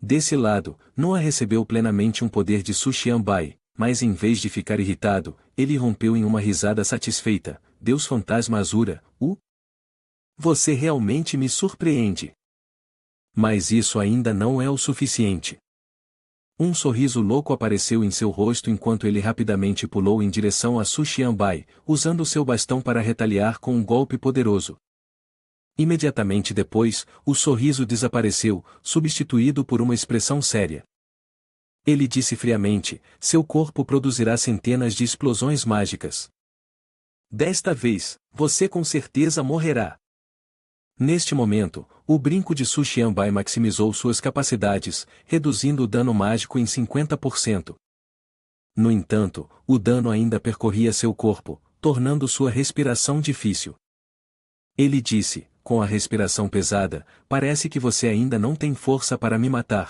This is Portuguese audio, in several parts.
Desse lado, Noah recebeu plenamente um poder de Sushiambai, mas em vez de ficar irritado, ele rompeu em uma risada satisfeita. Deus Fantasma Azura, Você realmente me surpreende. Mas isso ainda não é o suficiente. Um sorriso louco apareceu em seu rosto enquanto ele rapidamente pulou em direção a Sushiambai, usando seu bastão para retaliar com um golpe poderoso. Imediatamente depois, o sorriso desapareceu, substituído por uma expressão séria. Ele disse friamente: seu corpo produzirá centenas de explosões mágicas. Desta vez, você com certeza morrerá. Neste momento, o brinco de Sushiambai maximizou suas capacidades, reduzindo o dano mágico em 50%. No entanto, o dano ainda percorria seu corpo, tornando sua respiração difícil. Ele disse, com a respiração pesada: parece que você ainda não tem força para me matar.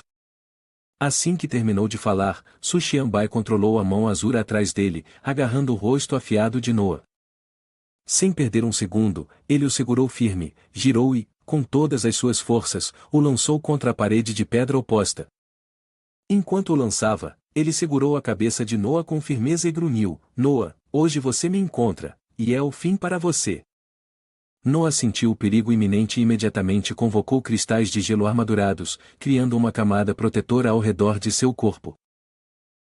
Assim que terminou de falar, Sushiambai controlou a mão azul atrás dele, agarrando o rosto afiado de Noah. Sem perder um segundo, ele o segurou firme, girou e, com todas as suas forças, o lançou contra a parede de pedra oposta. Enquanto o lançava, ele segurou a cabeça de Noah com firmeza e grunhiu: Noah, hoje você me encontra, e é o fim para você. Noah sentiu o perigo iminente e imediatamente convocou cristais de gelo armadurados, criando uma camada protetora ao redor de seu corpo.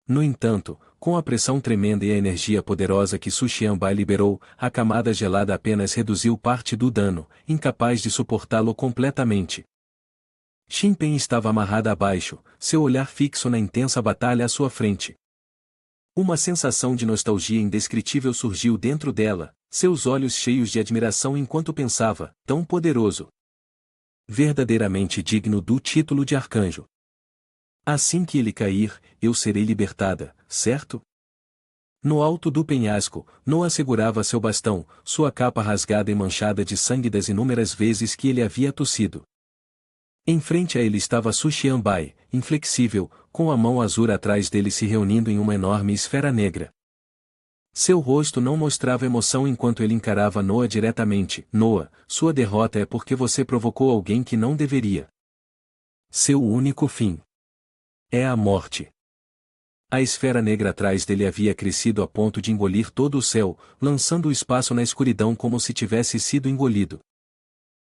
No entanto, com a pressão tremenda e a energia poderosa que Sushiambai liberou, a camada gelada apenas reduziu parte do dano, incapaz de suportá-lo completamente. Shinpen estava amarrada abaixo, seu olhar fixo na intensa batalha à sua frente. Uma sensação de nostalgia indescritível surgiu dentro dela, seus olhos cheios de admiração enquanto pensava: tão poderoso. Verdadeiramente digno do título de arcanjo. Assim que ele cair, eu serei libertada, certo? No alto do penhasco, Noah segurava seu bastão, sua capa rasgada e manchada de sangue das inúmeras vezes que ele havia tossido. Em frente a ele estava Sushiambai, inflexível, com a mão azul atrás dele se reunindo em uma enorme esfera negra. Seu rosto não mostrava emoção enquanto ele encarava Noah diretamente. Noah, sua derrota é porque você provocou alguém que não deveria. Seu único fim é a morte. A esfera negra atrás dele havia crescido a ponto de engolir todo o céu, lançando o espaço na escuridão como se tivesse sido engolido.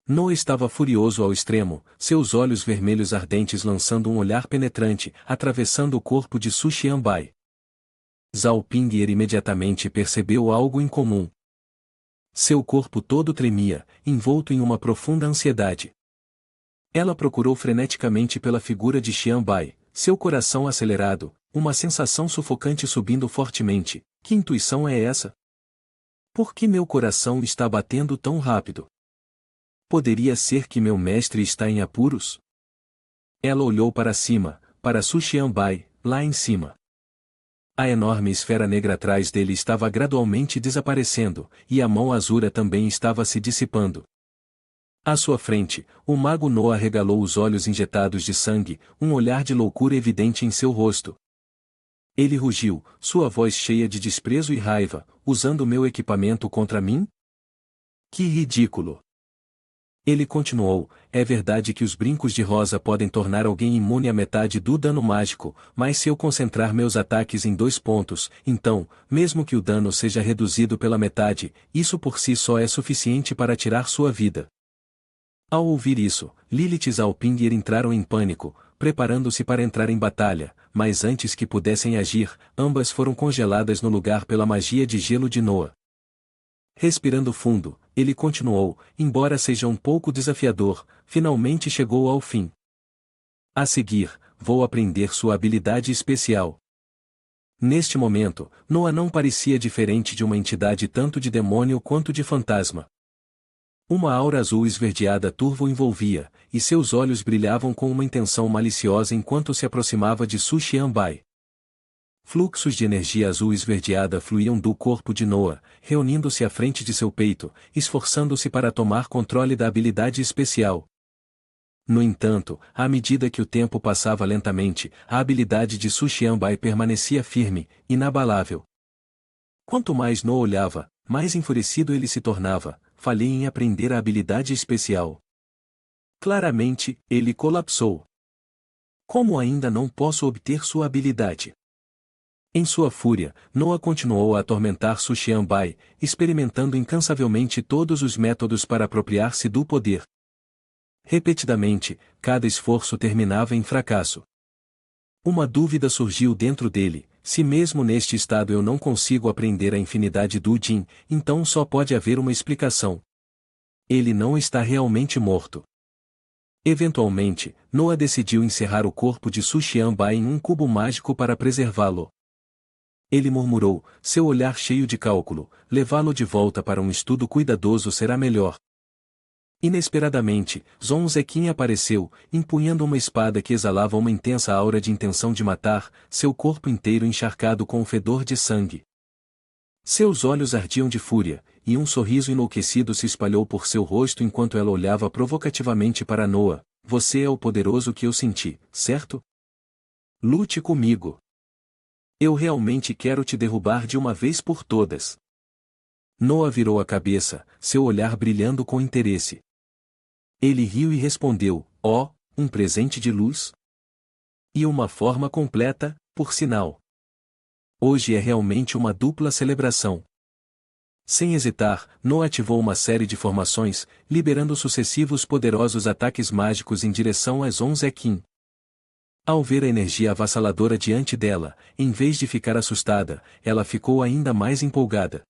Noah estava furioso ao extremo, seus olhos vermelhos ardentes lançando um olhar penetrante, atravessando o corpo de Sushiambai. Zhao Ping'er imediatamente percebeu algo incomum. Seu corpo todo tremia, envolto em uma profunda ansiedade. Ela procurou freneticamente pela figura de Xianbai, seu coração acelerado, uma sensação sufocante subindo fortemente. Que intuição é essa? Por que meu coração está batendo tão rápido? Poderia ser que meu mestre está em apuros? Ela olhou para cima, para Sushiambai, lá em cima. A enorme esfera negra atrás dele estava gradualmente desaparecendo, e a mão azura também estava se dissipando. À sua frente, o mago Noah arregalou os olhos injetados de sangue, um olhar de loucura evidente em seu rosto. Ele rugiu, sua voz cheia de desprezo e raiva: usando meu equipamento contra mim? Que ridículo! Ele continuou: é verdade que os brincos de rosa podem tornar alguém imune à metade do dano mágico, mas se eu concentrar meus ataques em 2 pontos, então, mesmo que o dano seja reduzido pela metade, isso por si só é suficiente para tirar sua vida. Ao ouvir isso, Lilith e Zhao Ping'er entraram em pânico, preparando-se para entrar em batalha, mas antes que pudessem agir, ambas foram congeladas no lugar pela magia de gelo de Noah. Respirando fundo, ele continuou: embora seja um pouco desafiador, finalmente chegou ao fim. A seguir, vou aprender sua habilidade especial. Neste momento, Noah não parecia diferente de uma entidade tanto de demônio quanto de fantasma. Uma aura azul esverdeada turva o envolvia, e seus olhos brilhavam com uma intenção maliciosa enquanto se aproximava de Sushiambai. Fluxos de energia azul esverdeada fluíam do corpo de Noah, reunindo-se à frente de seu peito, esforçando-se para tomar controle da habilidade especial. No entanto, à medida que o tempo passava lentamente, a habilidade de Sushiambai permanecia firme, inabalável. Quanto mais Noah olhava, mais enfurecido ele se tornava. Falhei em aprender a habilidade especial. Claramente, ele colapsou. Como ainda não posso obter sua habilidade? Em sua fúria, Noah continuou a atormentar Su Xianbai, experimentando incansavelmente todos os métodos para apropriar-se do poder. Repetidamente, cada esforço terminava em fracasso. Uma dúvida surgiu dentro dele: se mesmo neste estado eu não consigo aprender a infinidade do Jin, então só pode haver uma explicação. Ele não está realmente morto. Eventualmente, Noah decidiu encerrar o corpo de Su Xianbai em um cubo mágico para preservá-lo. Ele murmurou, seu olhar cheio de cálculo: levá-lo de volta para um estudo cuidadoso será melhor. Inesperadamente, Zhong Zeqin apareceu, empunhando uma espada que exalava uma intensa aura de intenção de matar, seu corpo inteiro encharcado com o fedor de sangue. Seus olhos ardiam de fúria, e um sorriso enlouquecido se espalhou por seu rosto enquanto ela olhava provocativamente para Noah. Você é o poderoso que eu senti, certo? Lute comigo. Eu realmente quero te derrubar de uma vez por todas. Noah virou a cabeça, seu olhar brilhando com interesse. Ele riu e respondeu: oh, um presente de luz? E uma forma completa, por sinal. Hoje é realmente uma dupla celebração. Sem hesitar, Noah ativou uma série de formações, liberando sucessivos poderosos ataques mágicos em direção a Zhong Zeqin. Ao ver a energia avassaladora diante dela, em vez de ficar assustada, ela ficou ainda mais empolgada.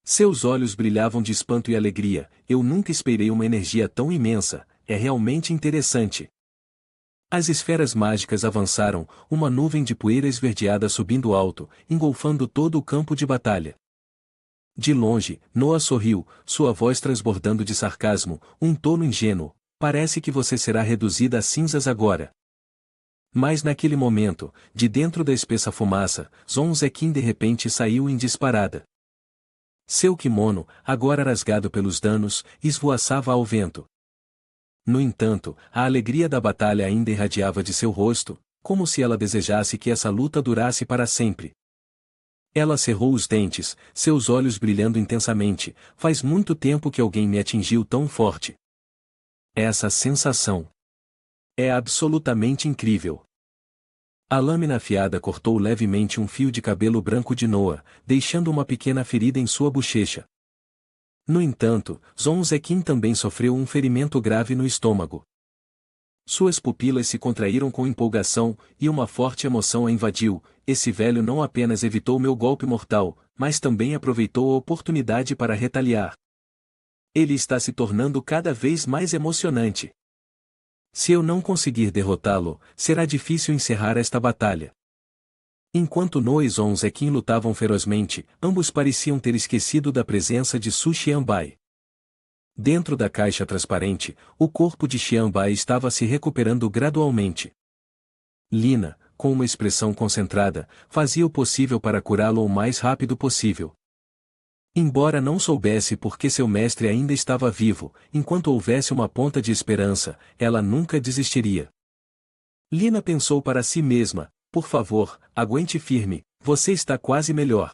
Seus olhos brilhavam de espanto e alegria. Eu nunca esperei uma energia tão imensa, é realmente interessante. As esferas mágicas avançaram, uma nuvem de poeira esverdeada subindo alto, engolfando todo o campo de batalha. De longe, Noah sorriu, sua voz transbordando de sarcasmo: um tolo ingênuo, parece que você será reduzida a cinzas agora. Mas naquele momento, de dentro da espessa fumaça, Zhong Zeqin de repente saiu em disparada. Seu kimono, agora rasgado pelos danos, esvoaçava ao vento. No entanto, a alegria da batalha ainda irradiava de seu rosto, como se ela desejasse que essa luta durasse para sempre. Ela cerrou os dentes, seus olhos brilhando intensamente. Faz muito tempo que alguém me atingiu tão forte. Essa sensação é absolutamente incrível. A lâmina afiada cortou levemente um fio de cabelo branco de Noah, deixando uma pequena ferida em sua bochecha. No entanto, Zhong Zeqin também sofreu um ferimento grave no estômago. Suas pupilas se contraíram com empolgação, e uma forte emoção a invadiu. Esse velho não apenas evitou meu golpe mortal, mas também aproveitou a oportunidade para retaliar. Ele está se tornando cada vez mais emocionante. Se eu não conseguir derrotá-lo, será difícil encerrar esta batalha. Enquanto Noah e Zhong Zeqin lutavam ferozmente, ambos pareciam ter esquecido da presença de Su Xianbai. Dentro da caixa transparente, o corpo de Xianbai estava se recuperando gradualmente. Lina, com uma expressão concentrada, fazia o possível para curá-lo o mais rápido possível. Embora não soubesse por que seu mestre ainda estava vivo, enquanto houvesse uma ponta de esperança, ela nunca desistiria. Lina pensou para si mesma: por favor, aguente firme, você está quase melhor.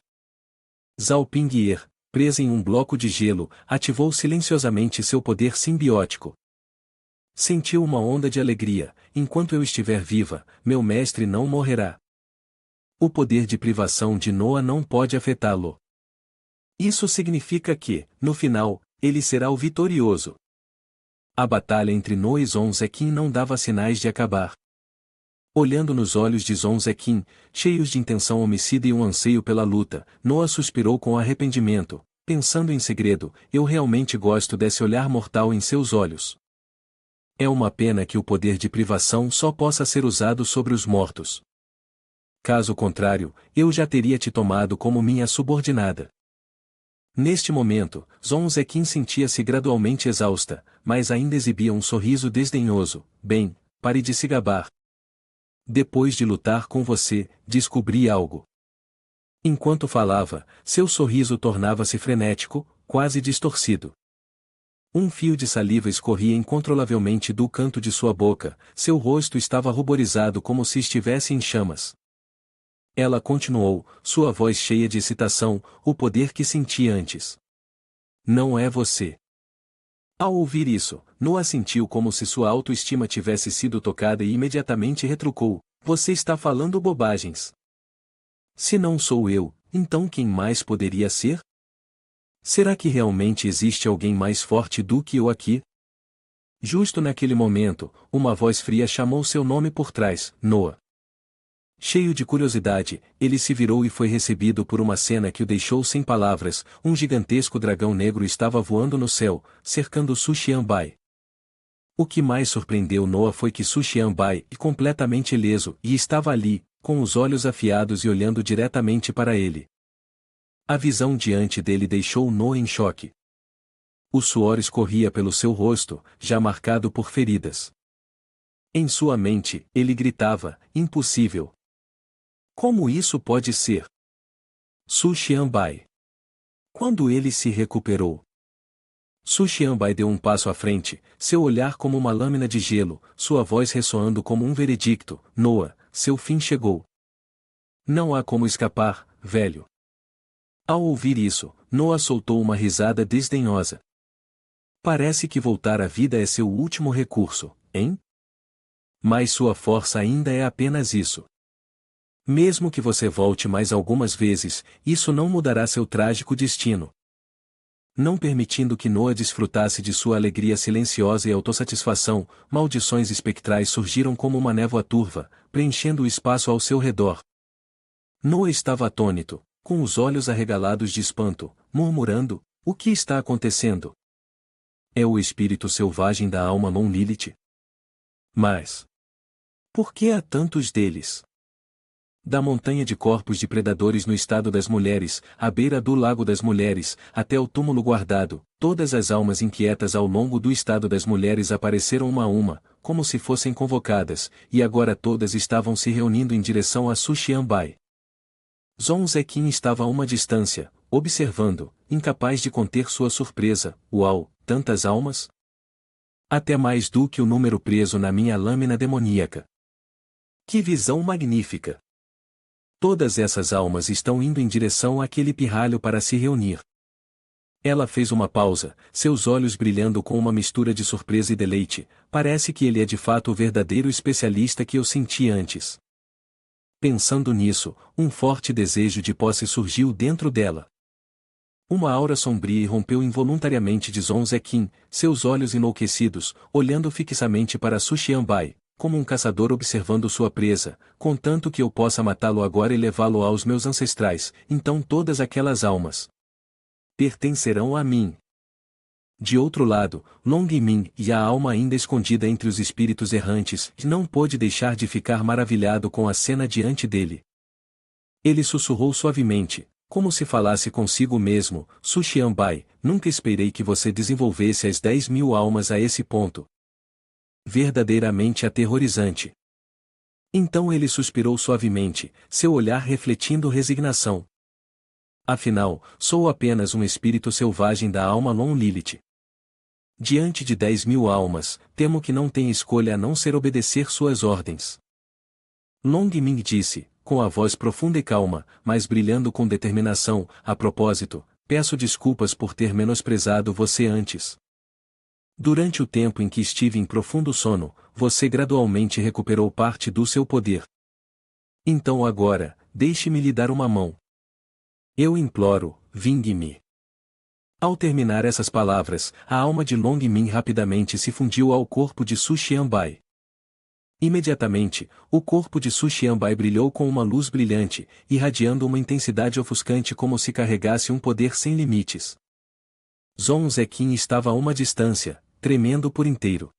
Zhao Pingyer, presa em um bloco de gelo, ativou silenciosamente seu poder simbiótico. Sentiu uma onda de alegria: enquanto eu estiver viva, meu mestre não morrerá. O poder de privação de Noah não pode afetá-lo. Isso significa que, no final, ele será o vitorioso. A batalha entre Noah e Zhong Zeqin não dava sinais de acabar. Olhando nos olhos de Zhong Zeqin, cheios de intenção homicida e um anseio pela luta, Noah suspirou com arrependimento, pensando em segredo: eu realmente gosto desse olhar mortal em seus olhos. É uma pena que o poder de privação só possa ser usado sobre os mortos. Caso contrário, eu já teria te tomado como minha subordinada. Neste momento, Zhong Zeqin sentia-se gradualmente exausta, mas ainda exibia um sorriso desdenhoso. Bem, pare de se gabar. Depois de lutar com você, descobri algo. Enquanto falava, seu sorriso tornava-se frenético, quase distorcido. Um fio de saliva escorria incontrolavelmente do canto de sua boca, seu rosto estava ruborizado como se estivesse em chamas. Ela continuou, sua voz cheia de excitação: o poder que senti antes. Não é você. Ao ouvir isso, Noa sentiu como se sua autoestima tivesse sido tocada e imediatamente retrucou: Você está falando bobagens. Se não sou eu, então quem mais poderia ser? Será que realmente existe alguém mais forte do que eu aqui? Justo naquele momento, uma voz fria chamou seu nome por trás: Noa. Cheio de curiosidade, ele se virou e foi recebido por uma cena que o deixou sem palavras. Um gigantesco dragão negro estava voando no céu, cercando Sushian-bai. O que mais surpreendeu Noa foi que Sushian-bai, completamente ileso, e estava ali, com os olhos afiados e olhando diretamente para ele. A visão diante dele deixou Noa em choque. O suor escorria pelo seu rosto, já marcado por feridas. Em sua mente, ele gritava: Impossível! Como isso pode ser? Sushian-bai. Quando ele se recuperou, Sushian-bai deu um passo à frente, seu olhar como uma lâmina de gelo, sua voz ressoando como um veredicto: Noa, seu fim chegou. Não há como escapar, velho. Ao ouvir isso, Noa soltou uma risada desdenhosa. Parece que voltar à vida é seu último recurso, hein? Mas sua força ainda é apenas isso. Mesmo que você volte mais algumas vezes, isso não mudará seu trágico destino. Não permitindo que Noa desfrutasse de sua alegria silenciosa e autossatisfação, maldições espectrais surgiram como uma névoa turva, preenchendo o espaço ao seu redor. Noa estava atônito, com os olhos arregalados de espanto, murmurando: O que está acontecendo? É o espírito selvagem da alma Non Lilith? Mas por que há tantos deles? Da montanha de corpos de predadores no estado das mulheres, à beira do lago das mulheres, até o túmulo guardado, todas as almas inquietas ao longo do estado das mulheres apareceram uma a uma, como se fossem convocadas, e agora todas estavam se reunindo em direção a Sushian-bai. Zhong Zeqin estava a uma distância, observando, incapaz de conter sua surpresa. Uau, tantas almas? Até mais do que o número preso na minha lâmina demoníaca. Que visão magnífica! Todas essas almas estão indo em direção àquele pirralho para se reunir. Ela fez uma pausa, seus olhos brilhando com uma mistura de surpresa e deleite. Parece que ele é de fato o verdadeiro especialista que eu senti antes. Pensando nisso, um forte desejo de posse surgiu dentro dela. Uma aura sombria irrompeu involuntariamente de Zhong Zeqin, seus olhos enlouquecidos, olhando fixamente para Sushian-bai, como um caçador observando sua presa. Contanto que eu possa matá-lo agora e levá-lo aos meus ancestrais, então todas aquelas almas pertencerão a mim. De outro lado, Long Ming e a alma ainda escondida entre os espíritos errantes, não pôde deixar de ficar maravilhado com a cena diante dele. Ele sussurrou suavemente, como se falasse consigo mesmo: Sushian-bai, nunca esperei que você desenvolvesse as 10.000 almas a esse ponto. Verdadeiramente aterrorizante. Então ele suspirou suavemente, seu olhar refletindo resignação. Afinal, sou apenas um espírito selvagem da alma Non Lilith. Diante de 10.000 almas, temo que não tenha escolha a não ser obedecer suas ordens. Long Ming disse, com a voz profunda e calma, mas brilhando com determinação: A propósito, peço desculpas por ter menosprezado você antes. Durante o tempo em que estive em profundo sono, você gradualmente recuperou parte do seu poder. Então agora, deixe-me lhe dar uma mão. Eu imploro, vingue-me. Ao terminar essas palavras, a alma de Long Ming rapidamente se fundiu ao corpo de Sushian-bai. Imediatamente, o corpo de Sushian-bai brilhou com uma luz brilhante, irradiando uma intensidade ofuscante como se carregasse um poder sem limites. Zhong Zeqin estava a uma distância, tremendo por inteiro.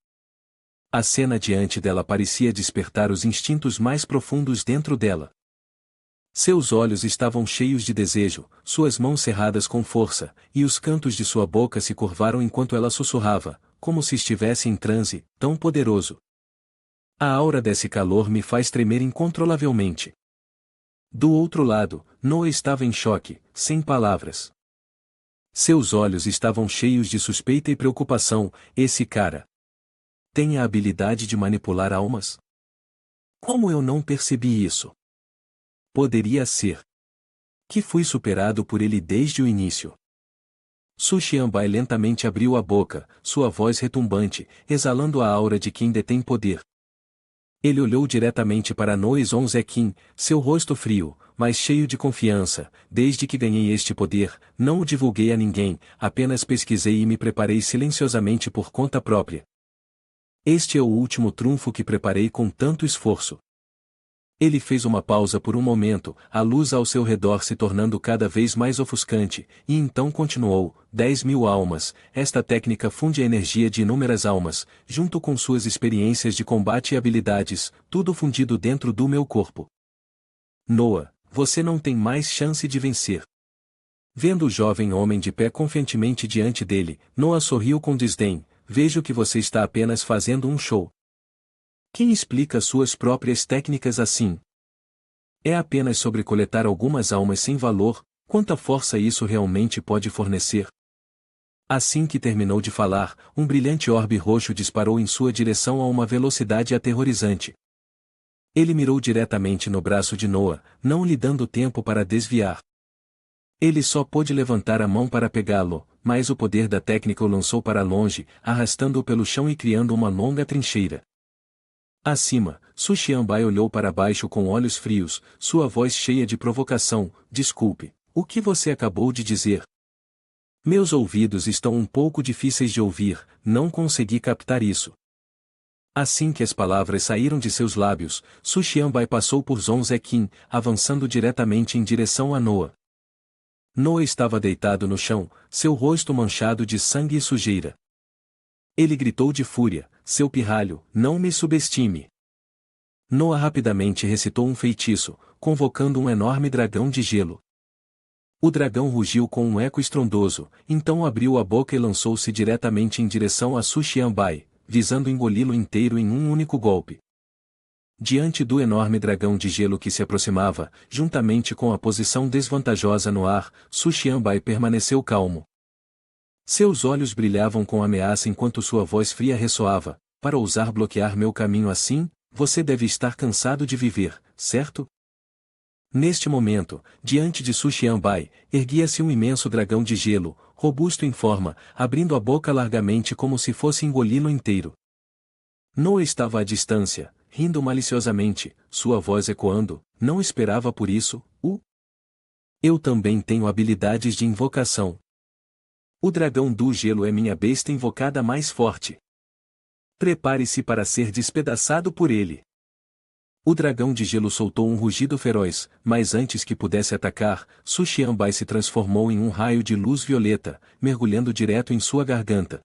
A cena diante dela parecia despertar os instintos mais profundos dentro dela. Seus olhos estavam cheios de desejo, suas mãos cerradas com força, e os cantos de sua boca se curvaram enquanto ela sussurrava, como se estivesse em transe, tão poderoso. A aura desse calor me faz tremer incontrolavelmente. Do outro lado, Noa estava em choque, sem palavras. Seus olhos estavam cheios de suspeita e preocupação. Esse cara tem a habilidade de manipular almas? Como eu não percebi isso? Poderia ser que fui superado por ele desde o início. Su Xianbai lentamente abriu a boca, sua voz retumbante, exalando a aura de quem detém poder. Ele olhou diretamente para Noa Zonzequin, seu rosto frio, mas cheio de confiança. Desde que ganhei este poder, não o divulguei a ninguém, apenas pesquisei e me preparei silenciosamente por conta própria. Este é o último trunfo que preparei com tanto esforço. Ele fez uma pausa por um momento, a luz ao seu redor se tornando cada vez mais ofuscante, e então continuou: 10.000 almas, esta técnica funde a energia de inúmeras almas, junto com suas experiências de combate e habilidades, tudo fundido dentro do meu corpo. Noa, você não tem mais chance de vencer. Vendo o jovem homem de pé confiantemente diante dele, Noa sorriu com desdém: vejo que você está apenas fazendo um show. Quem explica suas próprias técnicas assim? É apenas sobre coletar algumas almas sem valor, quanta força isso realmente pode fornecer? Assim que terminou de falar, um brilhante orbe roxo disparou em sua direção a uma velocidade aterrorizante. Ele mirou diretamente no braço de Noa, não lhe dando tempo para desviar. Ele só pôde levantar a mão para pegá-lo, mas o poder da técnica o lançou para longe, arrastando-o pelo chão e criando uma longa trincheira. Acima, Su Xianbai olhou para baixo com olhos frios, sua voz cheia de provocação: desculpe, o que você acabou de dizer? Meus ouvidos estão um pouco difíceis de ouvir, não consegui captar isso. Assim que as palavras saíram de seus lábios, Su Xianbai passou por Zonzequin, avançando diretamente em direção a Noa. Noa estava deitado no chão, seu rosto manchado de sangue e sujeira. Ele gritou de fúria: seu pirralho, não me subestime. Noa rapidamente recitou um feitiço, convocando um enorme dragão de gelo. O dragão rugiu com um eco estrondoso, então abriu a boca e lançou-se diretamente em direção a Su Xianbai, visando engoli-lo inteiro em um único golpe. Diante do enorme dragão de gelo que se aproximava, juntamente com a posição desvantajosa no ar, Su Xianbai permaneceu calmo. Seus olhos brilhavam com ameaça enquanto sua voz fria ressoava: para ousar bloquear meu caminho assim, você deve estar cansado de viver, certo? Neste momento, diante de Su Xianbai, erguia-se um imenso dragão de gelo, robusto em forma, abrindo a boca largamente como se fosse engoli-lo inteiro. Noa estava à distância, rindo maliciosamente, sua voz ecoando: não esperava por isso, Eu também tenho habilidades de invocação. O dragão do gelo é minha besta invocada mais forte. Prepare-se para ser despedaçado por ele. O dragão de gelo soltou um rugido feroz, mas antes que pudesse atacar, Su Xianbai se transformou em um raio de luz violeta, mergulhando direto em sua garganta.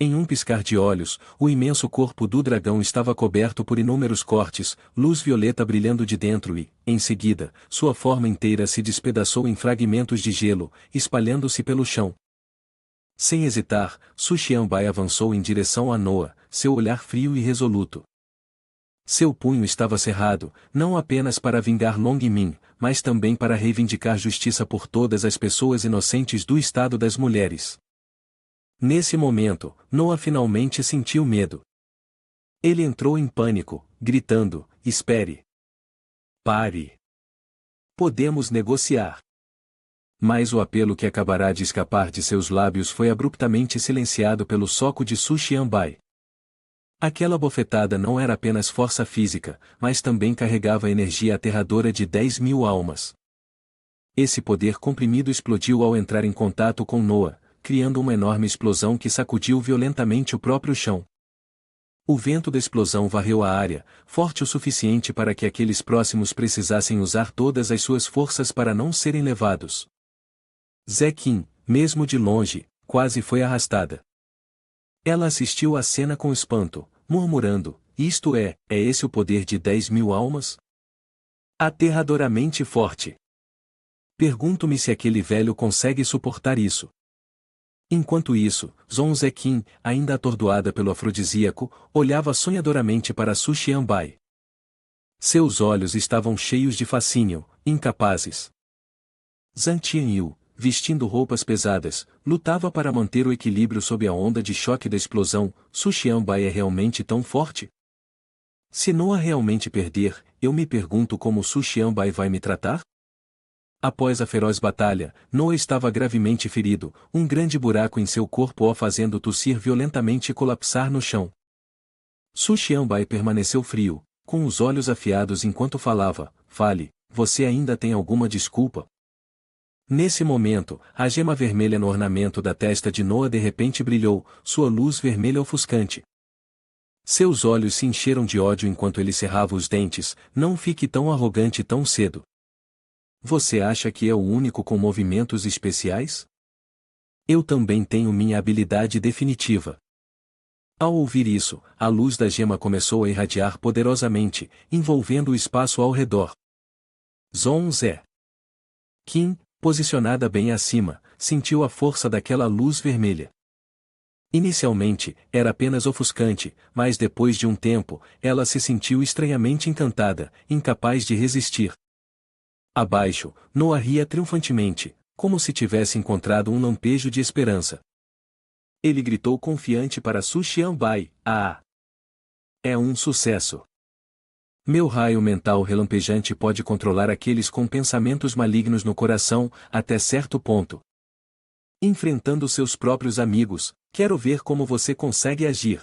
Em um piscar de olhos, o imenso corpo do dragão estava coberto por inúmeros cortes, luz violeta brilhando de dentro e, em seguida, sua forma inteira se despedaçou em fragmentos de gelo, espalhando-se pelo chão. Sem hesitar, Su Xianbai avançou em direção a Noa, seu olhar frio e resoluto. Seu punho estava cerrado, não apenas para vingar Long Min, mas também para reivindicar justiça por todas as pessoas inocentes do estado das mulheres. Nesse momento, Noa finalmente sentiu medo. Ele entrou em pânico, gritando: espere! Pare! Podemos negociar. Mas o apelo que acabará de escapar de seus lábios foi abruptamente silenciado pelo soco de Su Xianbai. Aquela bofetada não era apenas força física, mas também carregava a energia aterradora de 10.000 almas. Esse poder comprimido explodiu ao entrar em contato com Noa, criando uma enorme explosão que sacudiu violentamente o próprio chão. O vento da explosão varreu a área, forte o suficiente para que aqueles próximos precisassem usar todas as suas forças para não serem levados. Zequin, mesmo de longe, quase foi arrastada. Ela assistiu à cena com espanto, murmurando: isto é esse o poder de 10.000 almas? Aterradoramente forte. Pergunto-me se aquele velho consegue suportar isso. Enquanto isso, Zonzequin, ainda atordoada pelo afrodisíaco, olhava sonhadoramente para Su Xianbai. Seus olhos estavam cheios de fascínio, incapazes. Zhang Tianyu, vestindo roupas pesadas, lutava para manter o equilíbrio sob a onda de choque da explosão. Su Xianbai é realmente tão forte? Se Noa realmente perder, eu me pergunto como Su Xianbai vai me tratar? Após a feroz batalha, Noah estava gravemente ferido, um grande buraco em seu corpo o fazendo tossir violentamente e colapsar no chão. Su Xianbai permaneceu frio, com os olhos afiados enquanto falava. Fale, você ainda tem alguma desculpa? Nesse momento, a gema vermelha no ornamento da testa de Noah de repente brilhou, sua luz vermelha ofuscante. Seus olhos se encheram de ódio enquanto ele cerrava os dentes. Não fique tão arrogante tão cedo. Você acha que é o único com movimentos especiais? Eu também tenho minha habilidade definitiva. Ao ouvir isso, a luz da gema começou a irradiar poderosamente, envolvendo o espaço ao redor. Zon Zé. Kim, posicionada bem acima, sentiu a força daquela luz vermelha. Inicialmente, era apenas ofuscante, mas depois de um tempo, ela se sentiu estranhamente encantada, incapaz de resistir. Abaixo, Noah ria triunfantemente, como se tivesse encontrado um lampejo de esperança. Ele gritou confiante para Su Xianbai: "Ah! É um sucesso! Meu raio mental relampejante pode controlar aqueles com pensamentos malignos no coração, até certo ponto. Enfrentando seus próprios amigos, quero ver como você consegue agir."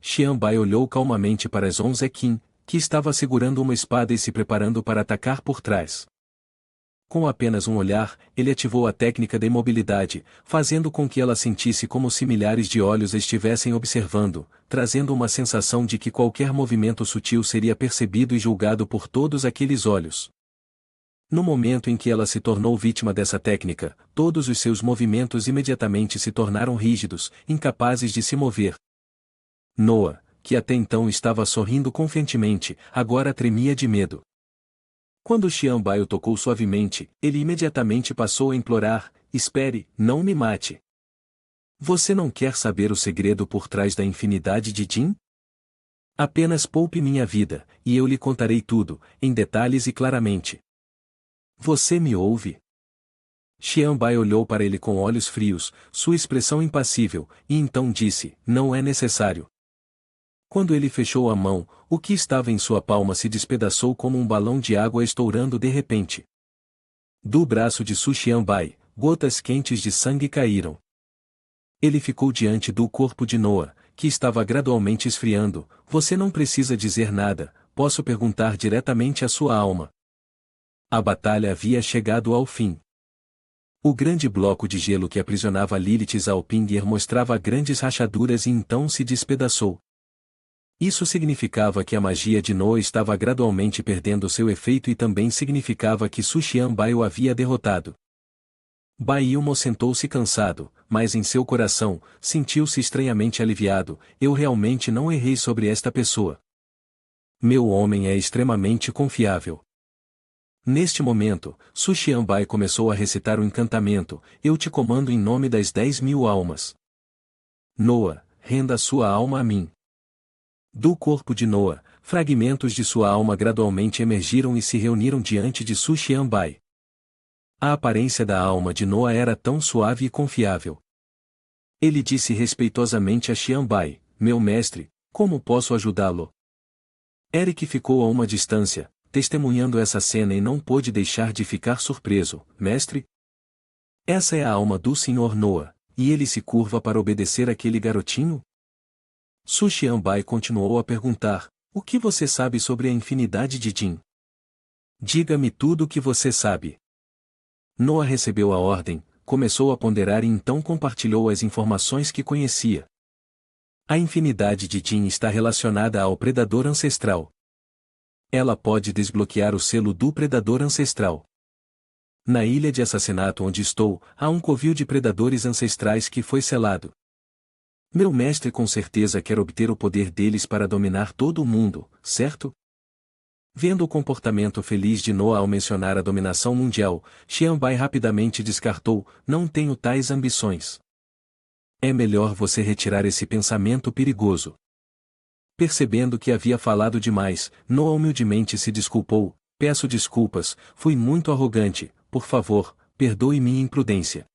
Xianbai olhou calmamente para Zhong Zeqin, que estava segurando uma espada e se preparando para atacar por trás. Com apenas um olhar, ele ativou a técnica da imobilidade, fazendo com que ela sentisse como se milhares de olhos a estivessem observando, trazendo uma sensação de que qualquer movimento sutil seria percebido e julgado por todos aqueles olhos. No momento em que ela se tornou vítima dessa técnica, todos os seus movimentos imediatamente se tornaram rígidos, incapazes de se mover. Noah, que até então estava sorrindo confiantemente, agora tremia de medo. Quando Xianbai o tocou suavemente, ele imediatamente passou a implorar: "Espere, não me mate. Você não quer saber o segredo por trás da infinidade de Jin? Apenas poupe minha vida, e eu lhe contarei tudo, em detalhes e claramente. Você me ouve?" Xianbai olhou para ele com olhos frios, sua expressão impassível, e então disse: "Não é necessário." Quando ele fechou a mão, o que estava em sua palma se despedaçou como um balão de água estourando de repente. Do braço de Su Xianbai, gotas quentes de sangue caíram. Ele ficou diante do corpo de Noah, que estava gradualmente esfriando. "Você não precisa dizer nada, posso perguntar diretamente à sua alma." A batalha havia chegado ao fim. O grande bloco de gelo que aprisionava Lilith Zhaopinger mostrava grandes rachaduras e então se despedaçou. Isso significava que a magia de Noah estava gradualmente perdendo seu efeito e também significava que Su Xianbai o havia derrotado. Bai Yilmo sentou-se cansado, mas em seu coração, sentiu-se estranhamente aliviado: "Eu realmente não errei sobre esta pessoa. Meu homem é extremamente confiável." Neste momento, Su Xianbai começou a recitar o encantamento: "Eu te comando em nome das 10.000 almas. Noah, renda sua alma a mim." Do corpo de Noah, fragmentos de sua alma gradualmente emergiram e se reuniram diante de Su Xianbai. A aparência da alma de Noah era tão suave e confiável. Ele disse respeitosamente a Xianbai: "Meu mestre, como posso ajudá-lo?" Eric ficou a uma distância, testemunhando essa cena e não pôde deixar de ficar surpreso. "Mestre? Essa é a alma do Sr. Noah, e ele se curva para obedecer aquele garotinho?" Su Xianbai continuou a perguntar: "O que você sabe sobre a infinidade de Jin? Diga-me tudo o que você sabe." Noah recebeu a ordem, começou a ponderar e então compartilhou as informações que conhecia. A infinidade de Jin está relacionada ao predador ancestral. Ela pode desbloquear o selo do predador ancestral. Na ilha de assassinato onde estou, há um covil de predadores ancestrais que foi selado. Meu mestre com certeza quer obter o poder deles para dominar todo o mundo, certo? Vendo o comportamento feliz de Noah ao mencionar a dominação mundial, Xianbai rapidamente descartou: "Não tenho tais ambições. É melhor você retirar esse pensamento perigoso." Percebendo que havia falado demais, Noah humildemente se desculpou: "Peço desculpas, fui muito arrogante, por favor, perdoe minha imprudência."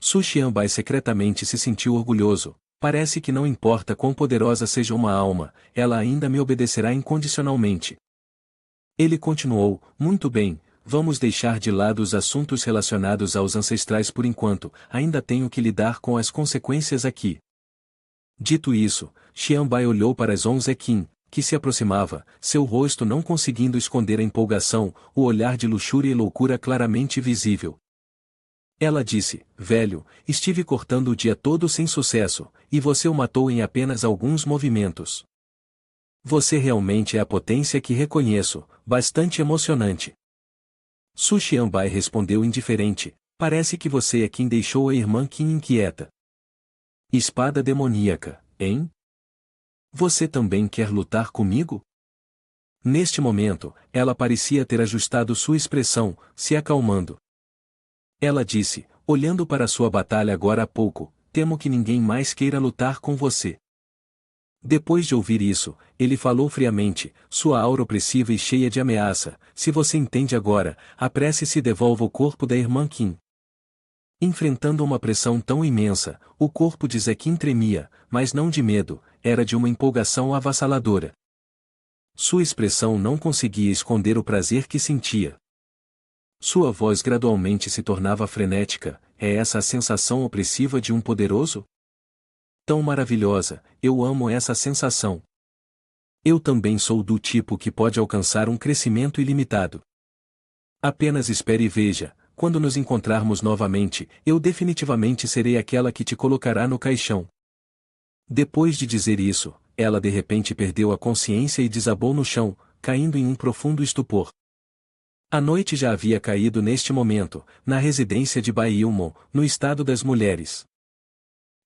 Su Xianbai secretamente se sentiu orgulhoso: "Parece que não importa quão poderosa seja uma alma, ela ainda me obedecerá incondicionalmente." Ele continuou: "Muito bem, vamos deixar de lado os assuntos relacionados aos ancestrais por enquanto, ainda tenho que lidar com as consequências aqui. Dito isso, Xianbai olhou para Zonzequin, que se aproximava, seu rosto não conseguindo esconder a empolgação, o olhar de luxúria e loucura claramente visível. Ela disse, velho, estive cortando o dia todo sem sucesso, e você o matou em apenas alguns movimentos. Você realmente é a potência que reconheço, bastante emocionante. Su Xianbai respondeu indiferente, parece que você é quem deixou a irmã Qin inquieta. Espada demoníaca, hein? Você também quer lutar comigo? Neste momento, ela parecia ter ajustado sua expressão, se acalmando. Ela disse, olhando para sua batalha agora há pouco, temo que ninguém mais queira lutar com você. Depois de ouvir isso, ele falou friamente, sua aura opressiva e cheia de ameaça, se você entende agora, apresse-se e devolva o corpo da irmã Qin. Enfrentando uma pressão tão imensa, o corpo de Zequin tremia, mas não de medo, era de uma empolgação avassaladora. Sua expressão não conseguia esconder o prazer que sentia. Sua voz gradualmente se tornava frenética, é essa a sensação opressiva de um poderoso? Tão maravilhosa, eu amo essa sensação. Eu também sou do tipo que pode alcançar um crescimento ilimitado. Apenas espere e veja, quando nos encontrarmos novamente, eu definitivamente serei aquela que te colocará no caixão. Depois de dizer isso, ela de repente perdeu a consciência e desabou no chão, caindo em um profundo estupor. A noite já havia caído neste momento, na residência de Baiilmon, no estado das mulheres.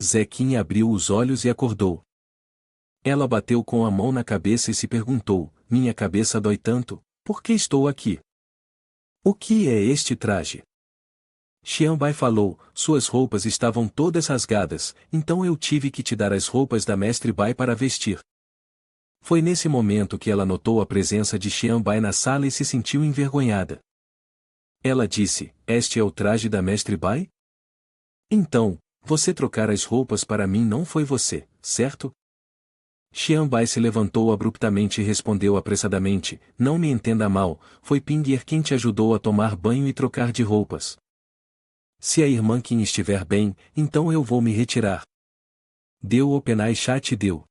Zequin abriu os olhos e acordou. Ela bateu com a mão na cabeça e se perguntou, minha cabeça dói tanto, por que estou aqui? O que é este traje? Xianbai falou, suas roupas estavam todas rasgadas, então eu tive que te dar as roupas da Mestre Bai para vestir. Foi nesse momento que ela notou a presença de Xianbai na sala e se sentiu envergonhada. Ela disse, este é o traje da Mestre Bai? Então, você trocar as roupas para mim não foi você, certo? Xianbai se levantou abruptamente e respondeu apressadamente, não me entenda mal, foi Ping'er quem te ajudou a tomar banho e trocar de roupas. Se a irmã Qin estiver bem, então eu vou me retirar. Deu o Penai Chat deu.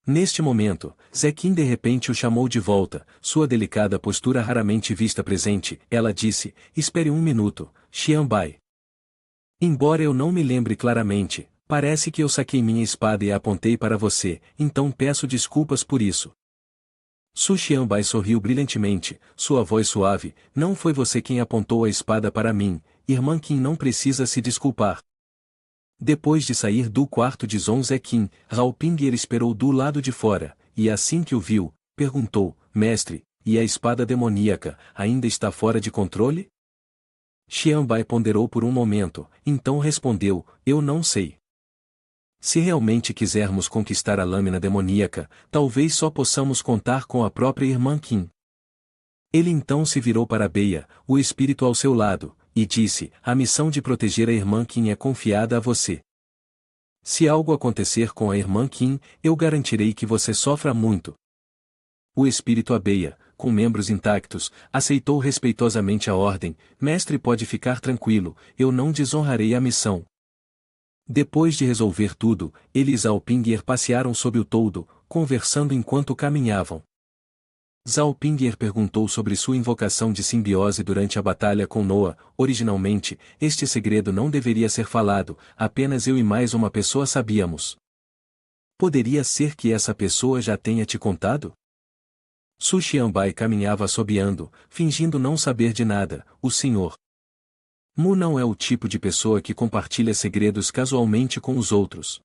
Neste momento, Zequin de repente o chamou de volta, sua delicada postura raramente vista presente, ela disse, espere um minuto, Xianbai. Embora eu não me lembre claramente, parece que eu saquei minha espada e a apontei para você, então peço desculpas por isso. Su Xianbai sorriu brilhantemente, sua voz suave, não foi você quem apontou a espada para mim, irmã Qin não precisa se desculpar. Depois de sair do quarto de Zonzequin, Rao Ping'er esperou do lado de fora, e assim que o viu, perguntou, mestre, e a espada demoníaca, ainda está fora de controle? Xianbai ponderou por um momento, então respondeu, eu não sei. Se realmente quisermos conquistar a lâmina demoníaca, talvez só possamos contar com a própria irmã Qin. Ele então se virou para Beia, o espírito ao seu lado, e disse, a missão de proteger a irmã Qin é confiada a você. Se algo acontecer com a irmã Qin, eu garantirei que você sofra muito. O espírito Abeia, com membros intactos, aceitou respeitosamente a ordem, mestre pode ficar tranquilo, eu não desonrarei a missão. Depois de resolver tudo, ele e Zhao Ping'er passearam sob o toldo, conversando enquanto caminhavam. Zhao Ping'er perguntou sobre sua invocação de simbiose durante a batalha com Noah. Originalmente, este segredo não deveria ser falado, apenas eu e mais uma pessoa sabíamos. Poderia ser que essa pessoa já tenha te contado? Su Xianbai caminhava assobiando, fingindo não saber de nada, o Sr. Mu não é o tipo de pessoa que compartilha segredos casualmente com os outros.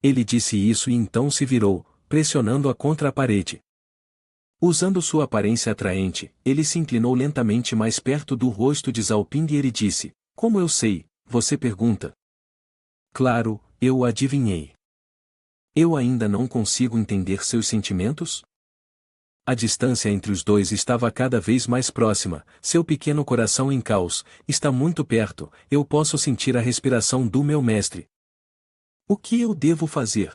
Ele disse isso e então se virou, pressionando-a contra a parede. Usando sua aparência atraente, ele se inclinou lentamente mais perto do rosto de Zhao Ping'er e disse, como eu sei, você pergunta. Claro, eu o adivinhei. Eu ainda não consigo entender seus sentimentos? A distância entre os dois estava cada vez mais próxima, seu pequeno coração em caos, está muito perto, eu posso sentir a respiração do meu mestre. O que eu devo fazer?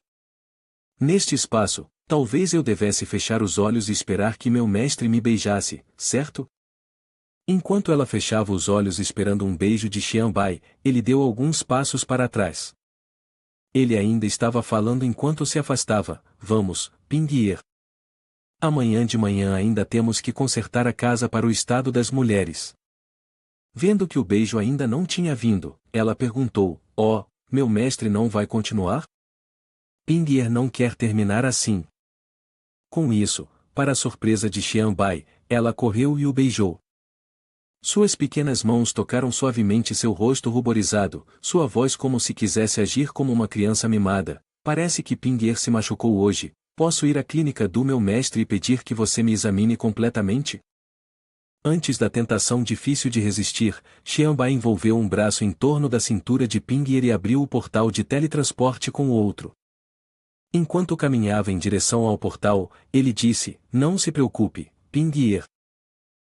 Neste espaço, talvez eu devesse fechar os olhos e esperar que meu mestre me beijasse, certo? Enquanto ela fechava os olhos esperando um beijo de Xianbai, ele deu alguns passos para trás. Ele ainda estava falando enquanto se afastava. Vamos, Pinguier. Amanhã de manhã ainda temos que consertar a casa para o estado das mulheres. Vendo que o beijo ainda não tinha vindo, ela perguntou, meu mestre não vai continuar? Pinguier não quer terminar assim. Com isso, para a surpresa de Xianbai, ela correu e o beijou. Suas pequenas mãos tocaram suavemente seu rosto ruborizado, sua voz como se quisesse agir como uma criança mimada. Parece que Pinguier se machucou hoje. Posso ir à clínica do meu mestre e pedir que você me examine completamente? Antes da tentação difícil de resistir, Xianbai envolveu um braço em torno da cintura de Pinguier e abriu o portal de teletransporte com o outro. Enquanto caminhava em direção ao portal, ele disse, não se preocupe, Pinguier.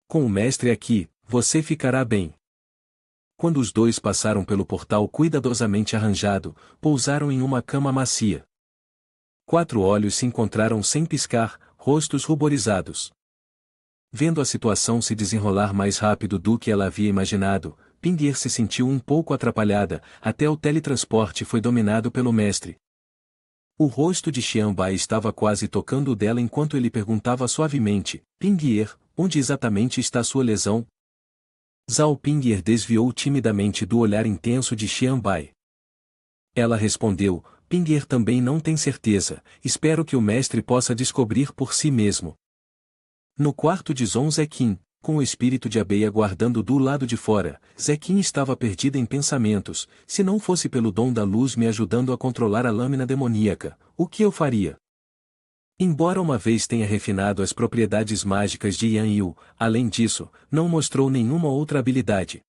Com o mestre aqui, você ficará bem. Quando os dois passaram pelo portal cuidadosamente arranjado, pousaram em uma cama macia. 4 olhos se encontraram sem piscar, rostos ruborizados. Vendo a situação se desenrolar mais rápido do que ela havia imaginado, Pinguier se sentiu um pouco atrapalhada, até o teletransporte foi dominado pelo mestre. O rosto de Xianbai estava quase tocando o dela enquanto ele perguntava suavemente, Pinguier, onde exatamente está sua lesão? Zhao Pinguier desviou timidamente do olhar intenso de Xianbai. Ela respondeu, Pinguier também não tem certeza, espero que o mestre possa descobrir por si mesmo. No quarto de Zhong Zeqin, com o espírito de Abei aguardando do lado de fora, Zeqin estava perdida em pensamentos, se não fosse pelo dom da luz me ajudando a controlar a lâmina demoníaca, o que eu faria? Embora uma vez tenha refinado as propriedades mágicas de Yan Yu, além disso, não mostrou nenhuma outra habilidade.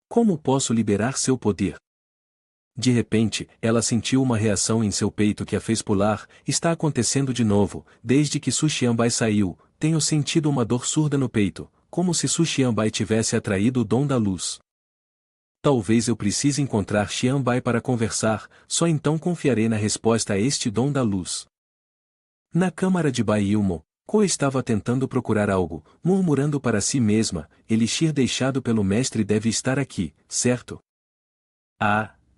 Como posso liberar seu poder? De repente, ela sentiu uma reação em seu peito que a fez pular. Está acontecendo de novo, desde que Su Xianbai saiu, tenho sentido uma dor surda no peito, como se Su Xianbai tivesse atraído o dom da luz. Talvez eu precise encontrar Xianbai para conversar, só então confiarei na resposta a este dom da luz. Na câmara de Bai Ilmo, Ko estava tentando procurar algo, murmurando para si mesma, Elixir deixado pelo mestre deve estar aqui, certo?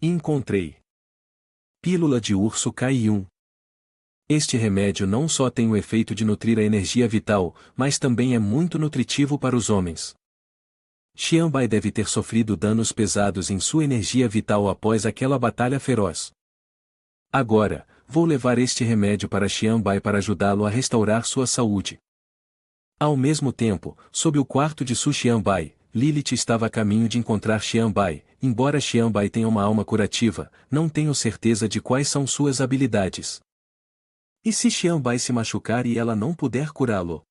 Encontrei. Pílula de urso Kai-1. Este remédio não só tem o efeito de nutrir a energia vital, mas também é muito nutritivo para os homens. Xianbai deve ter sofrido danos pesados em sua energia vital após aquela batalha feroz. Agora, vou levar este remédio para Xianbai para ajudá-lo a restaurar sua saúde. Ao mesmo tempo, sob o quarto de Su Xianbai, Lilith estava a caminho de encontrar Xianbai. Embora Xianbai tenha uma alma curativa, não tenho certeza de quais são suas habilidades. E se Xianbai se machucar e ela não puder curá-lo?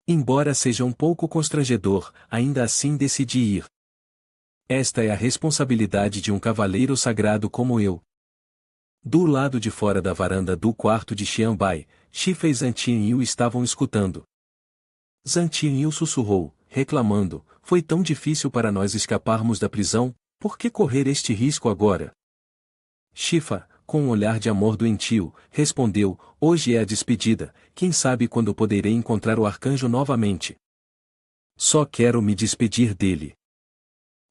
Embora seja um pouco constrangedor, ainda assim decidi ir. Esta é a responsabilidade de um cavaleiro sagrado como eu. Do lado de fora da varanda do quarto de Xianbai, Shifa e Zantian Yu estavam escutando. Zantian Yu sussurrou, reclamando, foi tão difícil para nós escaparmos da prisão, por que correr este risco agora? Shifa, com um olhar de amor doentio, respondeu, hoje é a despedida, quem sabe quando poderei encontrar o arcanjo novamente. Só quero me despedir dele.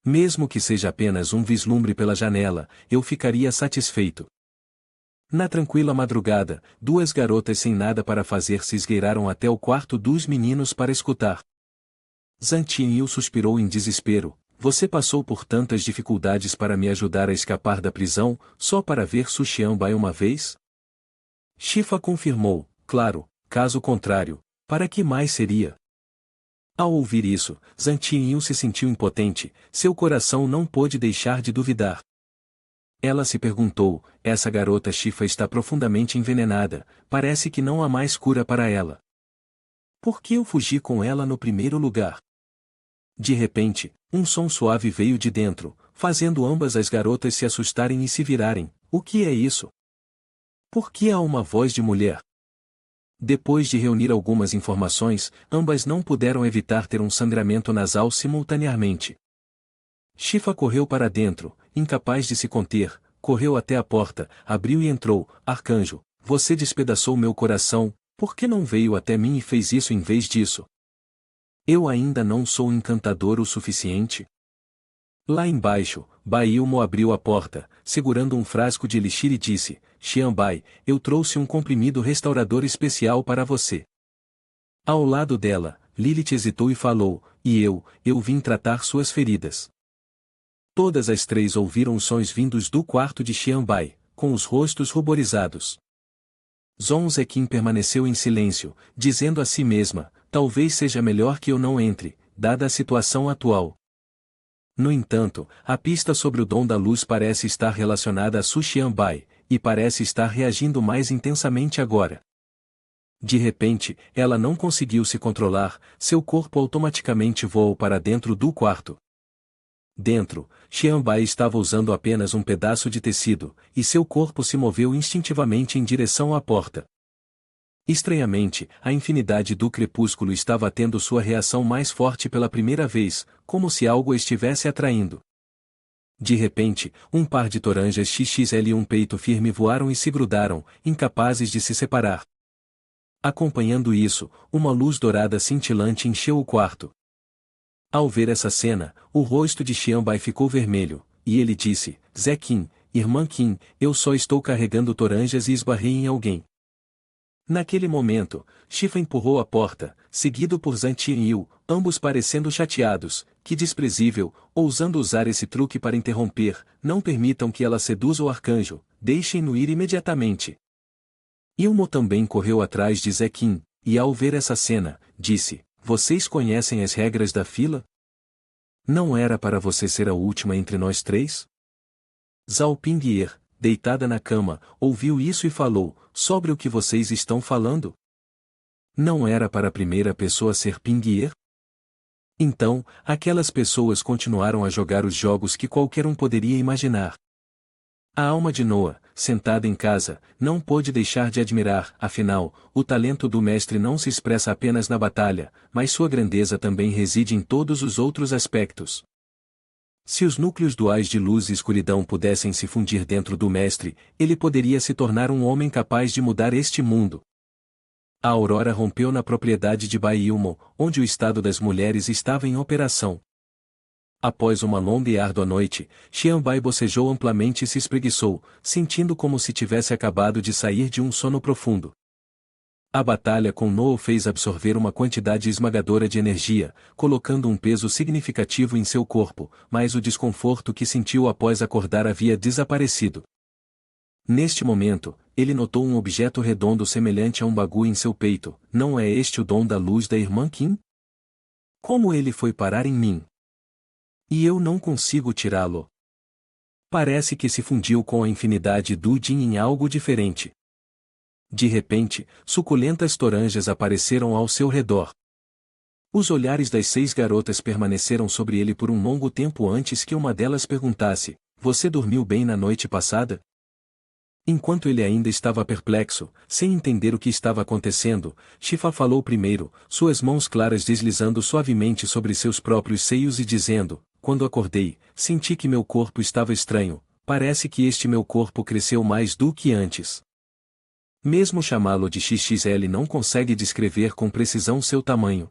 Mesmo que seja apenas um vislumbre pela janela, eu ficaria satisfeito. Na tranquila madrugada, 2 garotas sem nada para fazer se esgueiraram até o quarto dos meninos para escutar. Zantian Yu suspirou em desespero, você passou por tantas dificuldades para me ajudar a escapar da prisão, só para ver Su Xianbai uma vez? Shifa confirmou, claro, caso contrário, para que mais seria? Ao ouvir isso, Zantian Yu se sentiu impotente, seu coração não pôde deixar de duvidar. Ela se perguntou, essa garota Shifa está profundamente envenenada, parece que não há mais cura para ela. Por que eu fugi com ela no primeiro lugar? De repente, um som suave veio de dentro, fazendo ambas as garotas se assustarem e se virarem. O que é isso? Por que há uma voz de mulher? Depois de reunir algumas informações, ambas não puderam evitar ter um sangramento nasal simultaneamente. Shifa correu para dentro, incapaz de se conter, correu até a porta, abriu e entrou. Arcanjo, você despedaçou meu coração, por que não veio até mim e fez isso em vez disso? Eu ainda não sou encantador o suficiente? Lá embaixo, Bai Ilmo abriu a porta, segurando um frasco de elixir e disse, Xianbai, eu trouxe um comprimido restaurador especial para você. Ao lado dela, Lilith hesitou e falou, e eu vim tratar suas feridas. Todas as três ouviram os sons vindos do quarto de Xianbai, com os rostos ruborizados. Zhong Zeqin permaneceu em silêncio, dizendo a si mesma, talvez seja melhor que eu não entre, dada a situação atual. No entanto, a pista sobre o dom da luz parece estar relacionada a Su Xianbai, e parece estar reagindo mais intensamente agora. De repente, ela não conseguiu se controlar, seu corpo automaticamente voou para dentro do quarto. Dentro, Xianbai estava usando apenas um pedaço de tecido, e seu corpo se moveu instintivamente em direção à porta. Estranhamente, a infinidade do crepúsculo estava tendo sua reação mais forte pela primeira vez, como se algo a estivesse atraindo. De repente, um par de toranjas XXL e um peito firme voaram e se grudaram, incapazes de se separar. Acompanhando isso, uma luz dourada cintilante encheu o quarto. Ao ver essa cena, o rosto de Xianbai ficou vermelho, e ele disse, Zeqin, irmã Qin, eu só estou carregando toranjas e esbarrei em alguém. Naquele momento, Shifa empurrou a porta, seguido por Zhang Tianyu, ambos parecendo chateados, que desprezível, ousando usar esse truque para interromper, não permitam que ela seduza o arcanjo, deixem-no ir imediatamente. Ilmo também correu atrás de Zeqin, e ao ver essa cena, disse, vocês conhecem as regras da fila? Não era para você ser a última entre nós três? Zhao Pingyer, deitada na cama, ouviu isso e falou, sobre o que vocês estão falando? Não era para a primeira pessoa ser Pingyer? Então, aquelas pessoas continuaram a jogar os jogos que qualquer um poderia imaginar. A alma de Noah, sentada em casa, não pôde deixar de admirar, afinal, o talento do mestre não se expressa apenas na batalha, mas sua grandeza também reside em todos os outros aspectos. Se os núcleos duais de luz e escuridão pudessem se fundir dentro do mestre, ele poderia se tornar um homem capaz de mudar este mundo. A aurora rompeu na propriedade de Bai Ilmo, onde o estado das mulheres estava em operação. Após uma longa e árdua noite, Xianbai bocejou amplamente e se espreguiçou, sentindo como se tivesse acabado de sair de um sono profundo. A batalha com Noah fez absorver uma quantidade esmagadora de energia, colocando um peso significativo em seu corpo, mas o desconforto que sentiu após acordar havia desaparecido. Neste momento, ele notou um objeto redondo semelhante a um bagu em seu peito. Não é este o dom da luz da irmã Qin? Como ele foi parar em mim? E eu não consigo tirá-lo. Parece que se fundiu com a infinidade do Jin em algo diferente. De repente, suculentas toranjas apareceram ao seu redor. Os olhares das 6 garotas permaneceram sobre ele por um longo tempo antes que uma delas perguntasse, você dormiu bem na noite passada? Enquanto ele ainda estava perplexo, sem entender o que estava acontecendo, Shifa falou primeiro, suas mãos claras deslizando suavemente sobre seus próprios seios e dizendo, quando acordei, senti que meu corpo estava estranho, parece que este meu corpo cresceu mais do que antes. Mesmo chamá-lo de XXL não consegue descrever com precisão seu tamanho.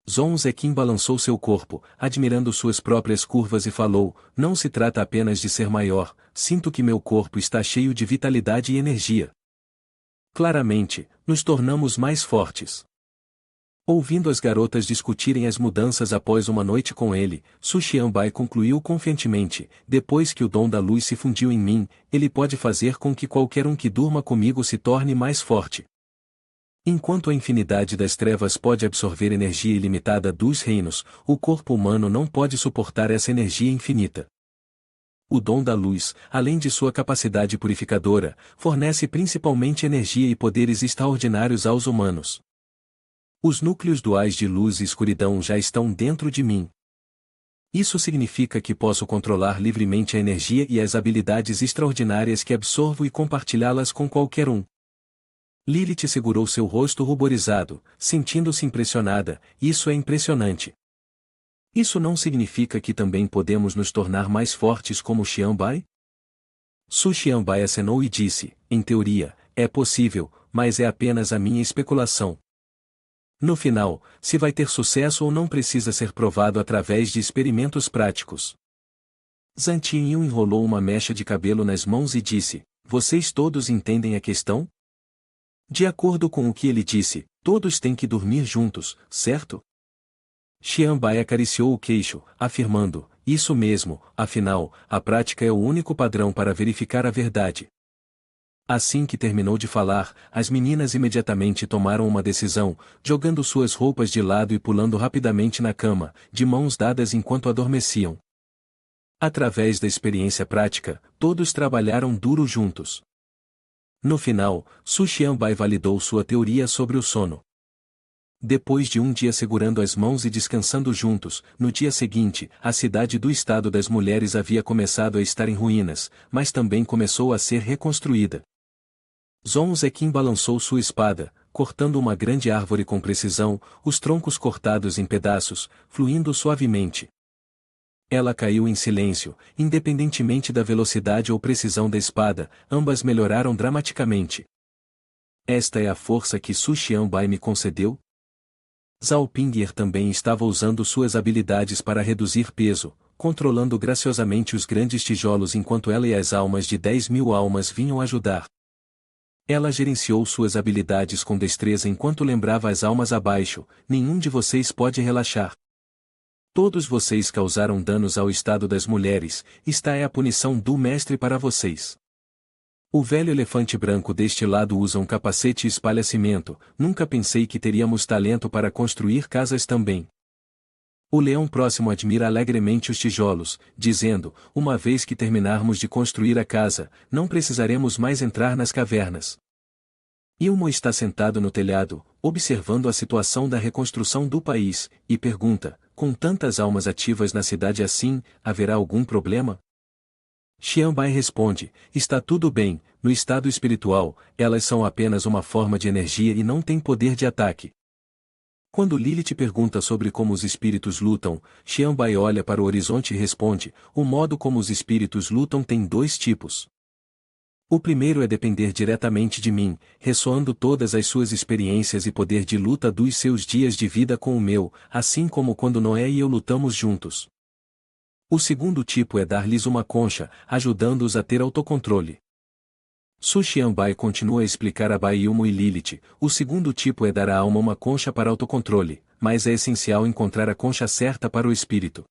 Zhong Zeqin balançou seu corpo, admirando suas próprias curvas e falou, não se trata apenas de ser maior, sinto que meu corpo está cheio de vitalidade e energia. Claramente, nos tornamos mais fortes. Ouvindo as garotas discutirem as mudanças após uma noite com ele, Su Xianbai concluiu confiantemente, depois que o dom da luz se fundiu em mim, ele pode fazer com que qualquer um que durma comigo se torne mais forte. Enquanto a infinidade das trevas pode absorver energia ilimitada dos reinos, o corpo humano não pode suportar essa energia infinita. O dom da luz, além de sua capacidade purificadora, fornece principalmente energia e poderes extraordinários aos humanos. Os núcleos duais de luz e escuridão já estão dentro de mim. Isso significa que posso controlar livremente a energia e as habilidades extraordinárias que absorvo e compartilhá-las com qualquer um. Lilith segurou seu rosto ruborizado, sentindo-se impressionada, isso é impressionante. Isso não significa que também podemos nos tornar mais fortes como Xianbai? Su Xianbai acenou e disse, em teoria, é possível, mas é apenas a minha especulação. No final, se vai ter sucesso ou não precisa ser provado através de experimentos práticos. Zantian enrolou uma mecha de cabelo nas mãos e disse: Vocês todos entendem a questão? De acordo com o que ele disse, todos têm que dormir juntos, certo? Xianbai acariciou o queixo, afirmando: Isso mesmo, afinal, a prática é o único padrão para verificar a verdade. Assim que terminou de falar, as meninas imediatamente tomaram uma decisão, jogando suas roupas de lado e pulando rapidamente na cama, de mãos dadas enquanto adormeciam. Através da experiência prática, todos trabalharam duro juntos. No final, Su Xianbai validou sua teoria sobre o sono. Depois de um dia segurando as mãos e descansando juntos, no dia seguinte, a cidade do estado das mulheres havia começado a estar em ruínas, mas também começou a ser reconstruída. Zhong Zeqin balançou sua espada, cortando uma grande árvore com precisão, os troncos cortados em pedaços, fluindo suavemente. Ela caiu em silêncio, independentemente da velocidade ou precisão da espada, ambas melhoraram dramaticamente. Esta é a força que Su Xianbai me concedeu? Zhao Ping'er também estava usando suas habilidades para reduzir peso, controlando graciosamente os grandes tijolos enquanto ela e as almas de 10.000 almas vinham ajudar. Ela gerenciou suas habilidades com destreza enquanto lembrava as almas abaixo: nenhum de vocês pode relaxar. Todos vocês causaram danos ao estado das mulheres, esta é a punição do mestre para vocês. O velho elefante branco deste lado usa um capacete e espalha cimento, nunca pensei que teríamos talento para construir casas também. O leão próximo admira alegremente os tijolos, dizendo: uma vez que terminarmos de construir a casa, não precisaremos mais entrar nas cavernas. Ilmo está sentado no telhado, observando a situação da reconstrução do país, e pergunta: com tantas almas ativas na cidade assim, haverá algum problema? Xianbai responde: está tudo bem, no estado espiritual, elas são apenas uma forma de energia e não têm poder de ataque. Quando Lilith pergunta sobre como os espíritos lutam, Xianbai olha para o horizonte e responde: o modo como os espíritos lutam tem dois tipos. O primeiro é depender diretamente de mim, ressoando todas as suas experiências e poder de luta dos seus dias de vida com o meu, assim como quando Noé e eu lutamos juntos. O segundo tipo é dar-lhes uma concha, ajudando-os a ter autocontrole. Su Xianbai continua a explicar a Bai Ilmo e Lilith: o segundo tipo é dar à alma uma concha para autocontrole, mas é essencial encontrar a concha certa para o espírito.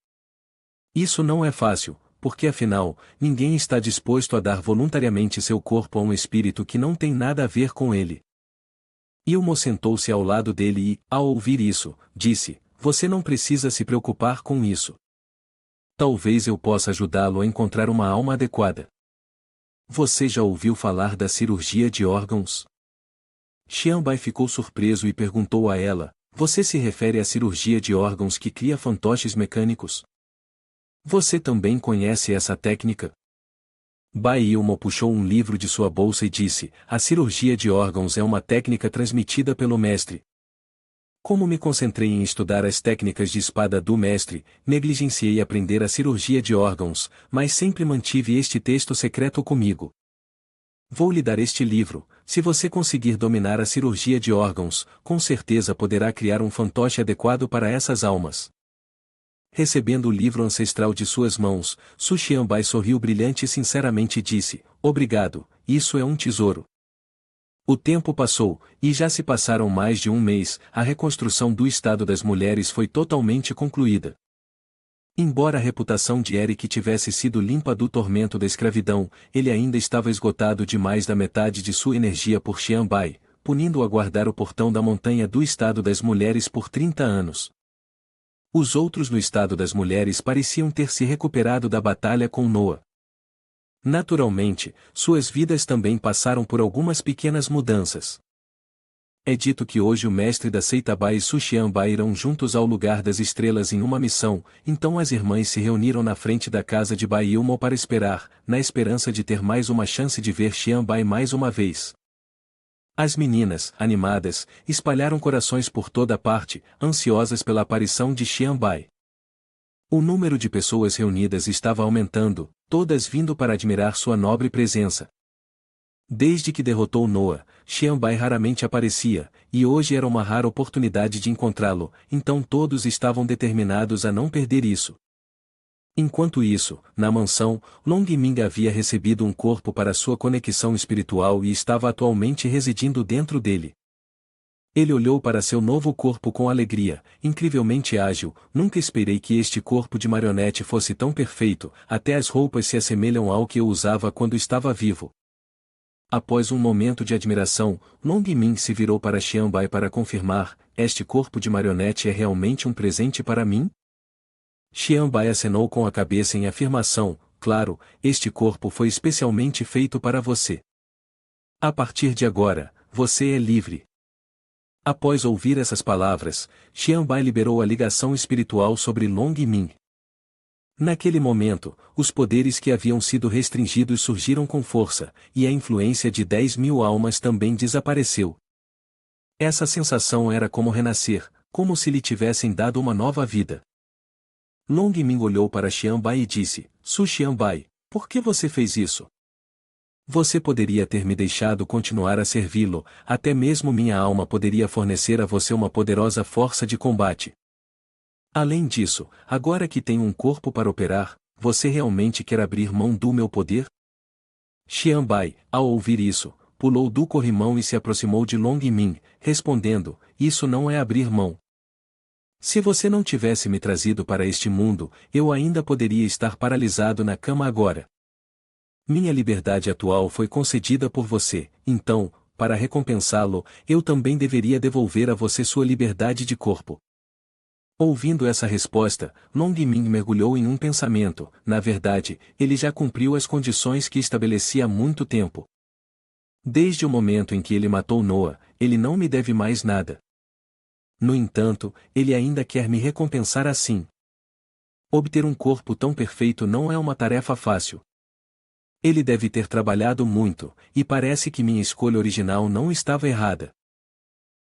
Isso não é fácil, porque afinal, ninguém está disposto a dar voluntariamente seu corpo a um espírito que não tem nada a ver com ele. Ilmo sentou-se ao lado dele e, ao ouvir isso, disse: você não precisa se preocupar com isso. Talvez eu possa ajudá-lo a encontrar uma alma adequada. Você já ouviu falar da cirurgia de órgãos? Xianbai ficou surpreso e perguntou a ela: você se refere à cirurgia de órgãos que cria fantoches mecânicos? Você também conhece essa técnica? Bai Ilmo puxou um livro de sua bolsa e disse: a cirurgia de órgãos é uma técnica transmitida pelo mestre. Como me concentrei em estudar as técnicas de espada do mestre, negligenciei aprender a cirurgia de órgãos, mas sempre mantive este texto secreto comigo. Vou lhe dar este livro: se você conseguir dominar a cirurgia de órgãos, com certeza poderá criar um fantoche adequado para essas almas. Recebendo o livro ancestral de suas mãos, Su Xianbai sorriu brilhante e sinceramente disse: obrigado, isso é um tesouro. O tempo passou, e já se passaram mais de um mês, a reconstrução do estado das mulheres foi totalmente concluída. Embora a reputação de Eric tivesse sido limpa do tormento da escravidão, ele ainda estava esgotado de mais da metade de sua energia por Xianbai, punindo-o a guardar o portão da montanha do estado das mulheres por 30 anos. Os outros no estado das mulheres pareciam ter se recuperado da batalha com Noah. Naturalmente, suas vidas também passaram por algumas pequenas mudanças. É dito que hoje o mestre da seita Bai e Su Xianbai irão juntos ao lugar das estrelas em uma missão, então as irmãs se reuniram na frente da casa de Bai Ilmo para esperar, na esperança de ter mais uma chance de ver Xianbai mais uma vez. As meninas, animadas, espalharam corações por toda parte, ansiosas pela aparição de Xianbai. O número de pessoas reunidas estava aumentando, todas vindo para admirar sua nobre presença. Desde que derrotou Noah, Xianbai raramente aparecia, e hoje era uma rara oportunidade de encontrá-lo, então todos estavam determinados a não perder isso. Enquanto isso, na mansão, Long Ming havia recebido um corpo para sua conexão espiritual e estava atualmente residindo dentro dele. Ele olhou para seu novo corpo com alegria, incrivelmente ágil. Nunca esperei que este corpo de marionete fosse tão perfeito, até as roupas se assemelham ao que eu usava quando estava vivo. Após um momento de admiração, Long Ming se virou para Xianbai para confirmar: este corpo de marionete é realmente um presente para mim? Xianbai acenou com a cabeça em afirmação: claro, este corpo foi especialmente feito para você. A partir de agora, você é livre. Após ouvir essas palavras, Xianbai liberou a ligação espiritual sobre Long Ming. Naquele momento, os poderes que haviam sido restringidos surgiram com força, e a influência de 10.000 almas também desapareceu. Essa sensação era como renascer, como se lhe tivessem dado uma nova vida. Long Ming olhou para Xianbai e disse: Su Xianbai, por que você fez isso? Você poderia ter me deixado continuar a servi-lo, até mesmo minha alma poderia fornecer a você uma poderosa força de combate. Além disso, agora que tenho um corpo para operar, você realmente quer abrir mão do meu poder? Xianbai, ao ouvir isso, pulou do corrimão e se aproximou de Long Ming, respondendo: isso não é abrir mão. Se você não tivesse me trazido para este mundo, eu ainda poderia estar paralisado na cama agora. Minha liberdade atual foi concedida por você, então, para recompensá-lo, eu também deveria devolver a você sua liberdade de corpo. Ouvindo essa resposta, Long Ming mergulhou em um pensamento: na verdade, ele já cumpriu as condições que estabeleci há muito tempo. Desde o momento em que ele matou Noah, ele não me deve mais nada. No entanto, ele ainda quer me recompensar assim. Obter um corpo tão perfeito não é uma tarefa fácil. Ele deve ter trabalhado muito, e parece que minha escolha original não estava errada.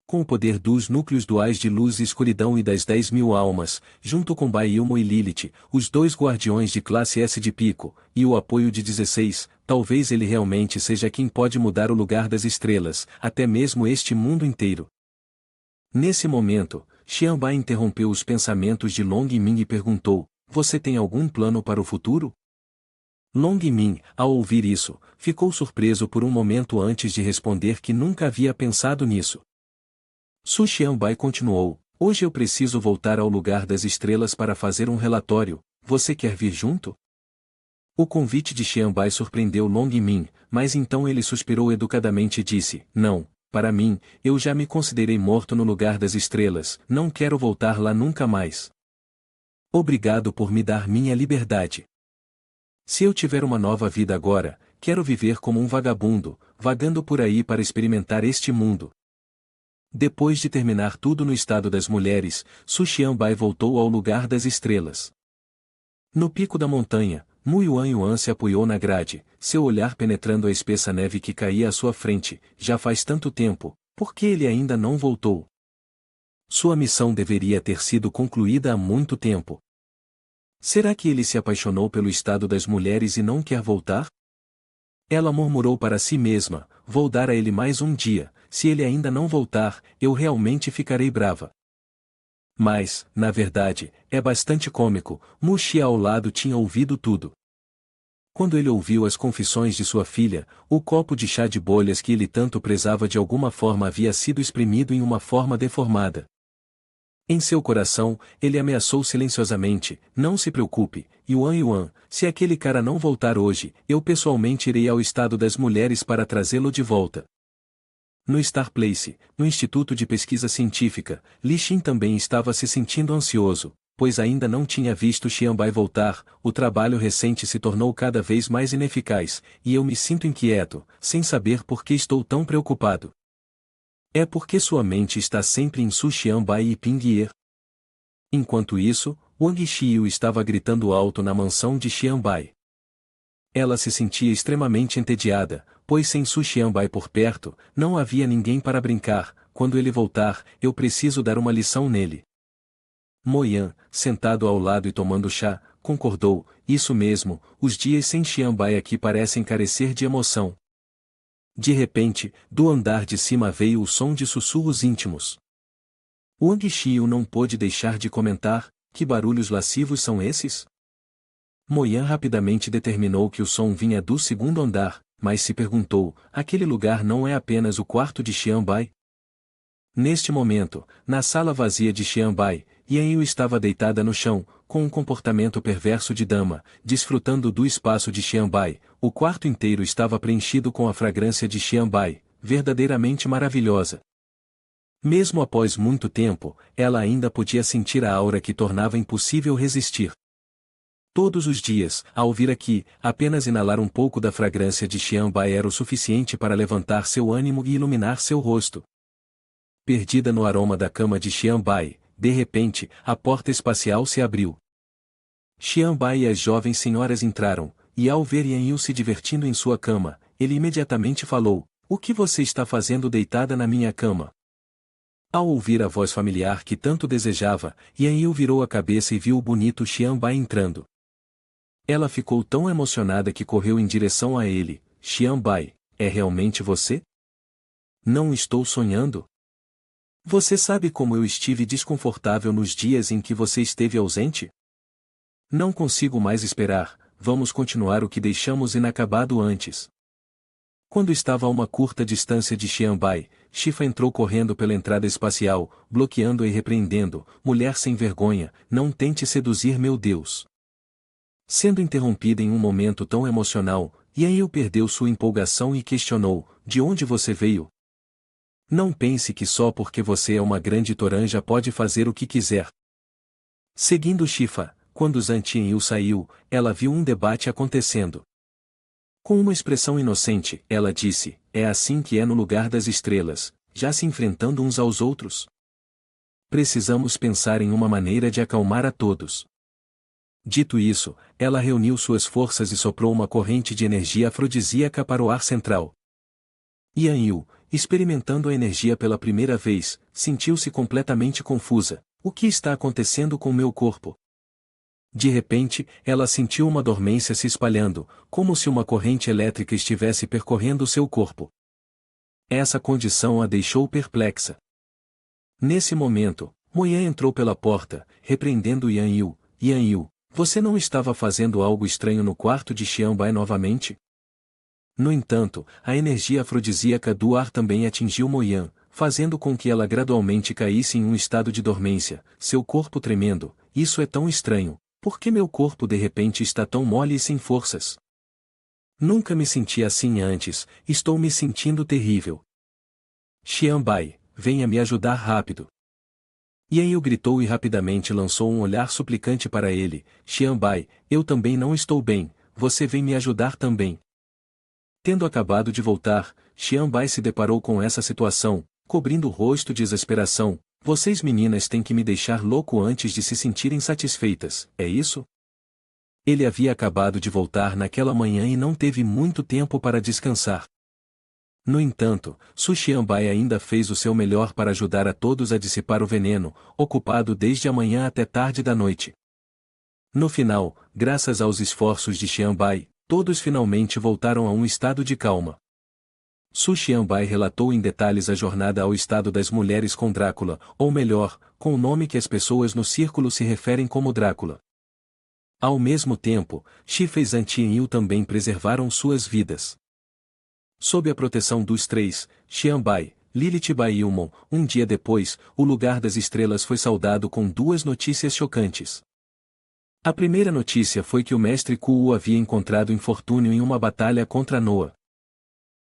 Com o poder dos núcleos duais de luz e escuridão e das 10.000 almas, junto com Bailmo e Lilith, os dois guardiões de classe S de pico, e o apoio de 16, talvez ele realmente seja quem pode mudar o lugar das estrelas, até mesmo este mundo inteiro. Nesse momento, Xianbai interrompeu os pensamentos de Long Ming e perguntou: você tem algum plano para o futuro? Long Ming, ao ouvir isso, ficou surpreso por um momento antes de responder que nunca havia pensado nisso. Su Xianbai continuou: hoje eu preciso voltar ao lugar das estrelas para fazer um relatório, você quer vir junto? O convite de Xianbai surpreendeu Long Ming, mas então ele suspirou educadamente e disse: não, para mim, eu já me considerei morto no lugar das estrelas, não quero voltar lá nunca mais. Obrigado por me dar minha liberdade. Se eu tiver uma nova vida agora, quero viver como um vagabundo, vagando por aí para experimentar este mundo. Depois de terminar tudo no estado das mulheres, Su Xianbai voltou ao lugar das estrelas. No pico da montanha, Mu Yuan se apoiou na grade, seu olhar penetrando a espessa neve que caía à sua frente. Já faz tanto tempo, por que ele ainda não voltou? Sua missão deveria ter sido concluída há muito tempo. Será que ele se apaixonou pelo estado das mulheres e não quer voltar? Ela murmurou para si mesma: vou dar a ele mais um dia, se ele ainda não voltar, eu realmente ficarei brava. Mas, na verdade, é bastante cômico. Mu Xia ao lado tinha ouvido tudo. Quando ele ouviu as confissões de sua filha, o copo de chá de bolhas que ele tanto prezava de alguma forma havia sido exprimido em uma forma deformada. Em seu coração, ele ameaçou silenciosamente: não se preocupe, Yuan, se aquele cara não voltar hoje, eu pessoalmente irei ao estado das mulheres para trazê-lo de volta. No Star Place, no Instituto de Pesquisa Científica, Li Xin também estava se sentindo ansioso, pois ainda não tinha visto Xianbai voltar. O trabalho recente se tornou cada vez mais ineficaz, e eu me sinto inquieto, sem saber por que estou tão preocupado. É porque sua mente está sempre em Su Xianbai e Pingye. Enquanto isso, Wang Xiyu estava gritando alto na mansão de Xianbai. Ela se sentia extremamente entediada, pois sem Su Xianbai por perto, não havia ninguém para brincar. Quando ele voltar, eu preciso dar uma lição nele. Mo Yan, sentado ao lado e tomando chá, concordou: isso mesmo, os dias sem Xianbai aqui parecem carecer de emoção. De repente, do andar de cima veio o som de sussurros íntimos. Wang Xiu não pôde deixar de comentar: que barulhos lascivos são esses? Mo Yan rapidamente determinou que o som vinha do segundo andar, mas se perguntou: aquele lugar não é apenas o quarto de Xian Bai? Neste momento, na sala vazia de Xian Bai, Yan Yu estava deitada no chão, com um comportamento perverso de dama, desfrutando do espaço de Xian Bai. O quarto inteiro estava preenchido com a fragrância de Xian Bai, verdadeiramente maravilhosa. Mesmo após muito tempo, ela ainda podia sentir a aura que tornava impossível resistir. Todos os dias, ao vir aqui, apenas inalar um pouco da fragrância de Xian Bai era o suficiente para levantar seu ânimo e iluminar seu rosto. Perdida no aroma da cama de Xian Bai, de repente, a porta espacial se abriu. Xian Bai e as jovens senhoras entraram, e ao ver Yan Yu se divertindo em sua cama, ele imediatamente falou: o que você está fazendo deitada na minha cama? Ao ouvir a voz familiar que tanto desejava, Yan Yu virou a cabeça e viu o bonito Xian Bai entrando. Ela ficou tão emocionada que correu em direção a ele: Xian Bai, é realmente você? Não estou sonhando? Você sabe como eu estive desconfortável nos dias em que você esteve ausente? Não consigo mais esperar, vamos continuar o que deixamos inacabado antes. Quando estava a uma curta distância de Xian Bai, Shifa entrou correndo pela entrada espacial, bloqueando-a e repreendendo: mulher sem vergonha, não tente seduzir meu Deus. Sendo interrompida em um momento tão emocional, Yan Yu perdeu sua empolgação e questionou: de onde você veio? Não pense que só porque você é uma grande toranja pode fazer o que quiser. Seguindo Shifa, quando Zhan Tianyu saiu, ela viu um debate acontecendo. Com uma expressão inocente, ela disse: é assim que é no lugar das estrelas, já se enfrentando uns aos outros. Precisamos pensar em uma maneira de acalmar a todos. Dito isso, ela reuniu suas forças e soprou uma corrente de energia afrodisíaca para o ar central. Yan Yu, experimentando a energia pela primeira vez, sentiu-se completamente confusa: o que está acontecendo com meu corpo? De repente, ela sentiu uma dormência se espalhando, como se uma corrente elétrica estivesse percorrendo seu corpo. Essa condição a deixou perplexa. Nesse momento, Mo Yan entrou pela porta, repreendendo Yan Yu: Yan Yu, você não estava fazendo algo estranho no quarto de Xian Bai novamente? No entanto, a energia afrodisíaca do ar também atingiu Mo Yan, fazendo com que ela gradualmente caísse em um estado de dormência, seu corpo tremendo. Isso é tão estranho. Por que meu corpo de repente está tão mole e sem forças? Nunca me senti assim antes, estou me sentindo terrível. Xian Bai, venha me ajudar rápido. Yan Yu gritou e rapidamente lançou um olhar suplicante para ele: Xian Bai, eu também não estou bem, você vem me ajudar também. Tendo acabado de voltar, Xian Bai se deparou com essa situação, cobrindo o rosto de exasperação: vocês meninas têm que me deixar louco antes de se sentirem satisfeitas, é isso? Ele havia acabado de voltar naquela manhã e não teve muito tempo para descansar. No entanto, Su Xianbai ainda fez o seu melhor para ajudar a todos a dissipar o veneno, ocupado desde a manhã até tarde da noite. No final, graças aos esforços de Xianbai, todos finalmente voltaram a um estado de calma. Su Xianbai relatou em detalhes a jornada ao estado das mulheres com Drácula, ou melhor, com o nome que as pessoas no círculo se referem como Drácula. Ao mesmo tempo, Shifa e Zhan Tianyu também preservaram suas vidas. Sob a proteção dos três, Xianbai, Lilith Bai e Yumon, um dia depois, o lugar das estrelas foi saudado com duas notícias chocantes. A primeira notícia foi que o mestre Ku havia encontrado infortúnio em uma batalha contra Noah.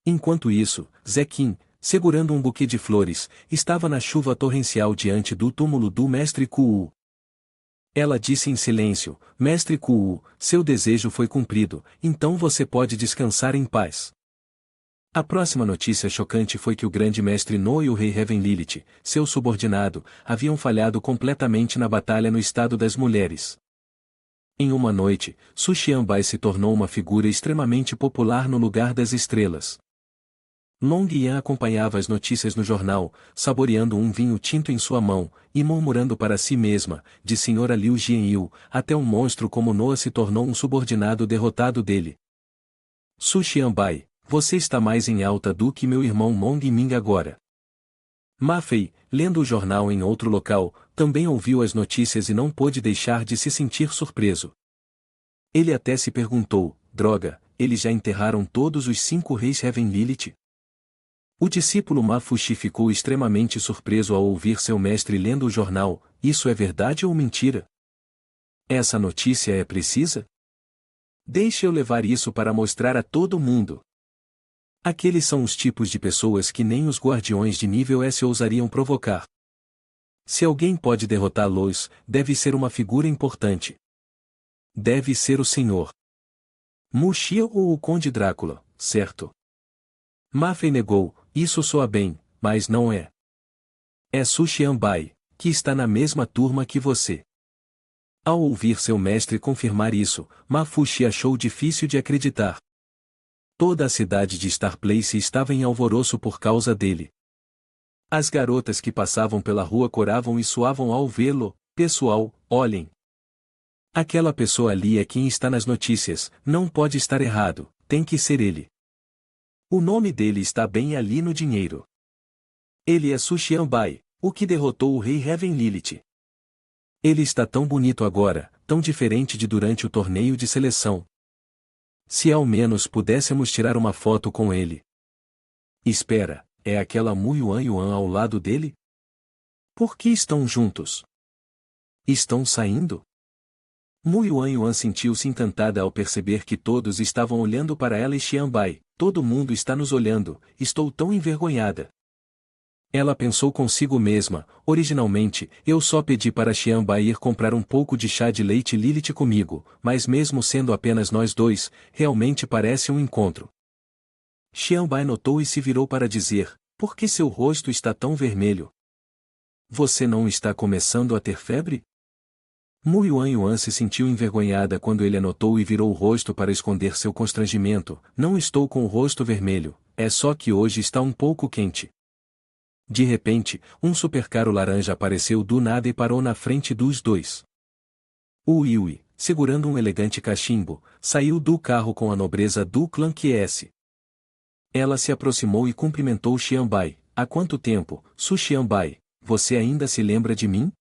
Enquanto isso, Zekin, segurando um buquê de flores, estava na chuva torrencial diante do túmulo do mestre Ku. Ela disse em silêncio: Mestre Ku, seu desejo foi cumprido, então você pode descansar em paz. A próxima notícia chocante foi que o grande mestre No e o rei Heaven Lilith, seu subordinado, haviam falhado completamente na batalha no estado das mulheres. Em uma noite, Su Xianbai se tornou uma figura extremamente popular no lugar das estrelas. Long Yan acompanhava as notícias no jornal, saboreando um vinho tinto em sua mão, e murmurando para si mesma: de Senhora Liu Jianyu, até um monstro como Noah se tornou um subordinado derrotado dele. Su Xianbai, você está mais em alta do que meu irmão Mong Ming agora. Ma Fei, lendo o jornal em outro local, também ouviu as notícias e não pôde deixar de se sentir surpreso. Ele até se perguntou, droga, eles já enterraram todos os 5 reis Heaven Lilith? O discípulo Ma Fuxi ficou extremamente surpreso ao ouvir seu mestre lendo o jornal. Isso é verdade ou mentira? Essa notícia é precisa? Deixe eu levar isso para mostrar a todo mundo. Aqueles são os tipos de pessoas que nem os guardiões de nível S ousariam provocar. Se alguém pode derrotá-los, deve ser uma figura importante. Deve ser o Senhor Mu Xia ou o Conde Drácula, certo? Ma Fei negou, isso soa bem, mas não é. É Su Xianbai, que está na mesma turma que você. Ao ouvir seu mestre confirmar isso, Ma Fuxi achou difícil de acreditar. Toda a cidade de Star Place estava em alvoroço por causa dele. As garotas que passavam pela rua coravam e suavam ao vê-lo. Pessoal, olhem. Aquela pessoa ali é quem está nas notícias, não pode estar errado, tem que ser ele. O nome dele está bem ali no dinheiro. Ele é Su Xianbai, o que derrotou o rei Heaven Lilith. Ele está tão bonito agora, tão diferente de durante o torneio de seleção. Se ao menos pudéssemos tirar uma foto com ele. Espera, é aquela Mu Yuan Yuan ao lado dele? Por que estão juntos? Estão saindo? Mu Yuan Yuan sentiu-se encantada ao perceber que todos estavam olhando para ela e Xianbai. Todo mundo está nos olhando, estou tão envergonhada. Ela pensou consigo mesma, originalmente, eu só pedi para Xianbai ir comprar um pouco de chá de leite Lilith comigo, mas mesmo sendo apenas nós dois, realmente parece um encontro. Xianbai notou e se virou para dizer, por que seu rosto está tão vermelho? Você não está começando a ter febre? Mu Yuan Yuan se sentiu envergonhada quando ele a notou e virou o rosto para esconder seu constrangimento, não estou com o rosto vermelho, é só que hoje está um pouco quente. De repente, um supercarro laranja apareceu do nada e parou na frente dos dois. O Yui, segurando um elegante cachimbo, saiu do carro com a nobreza do clã QS. Ela se aproximou e cumprimentou Xianbai. Há quanto tempo, Su Xianbai, você ainda se lembra de mim?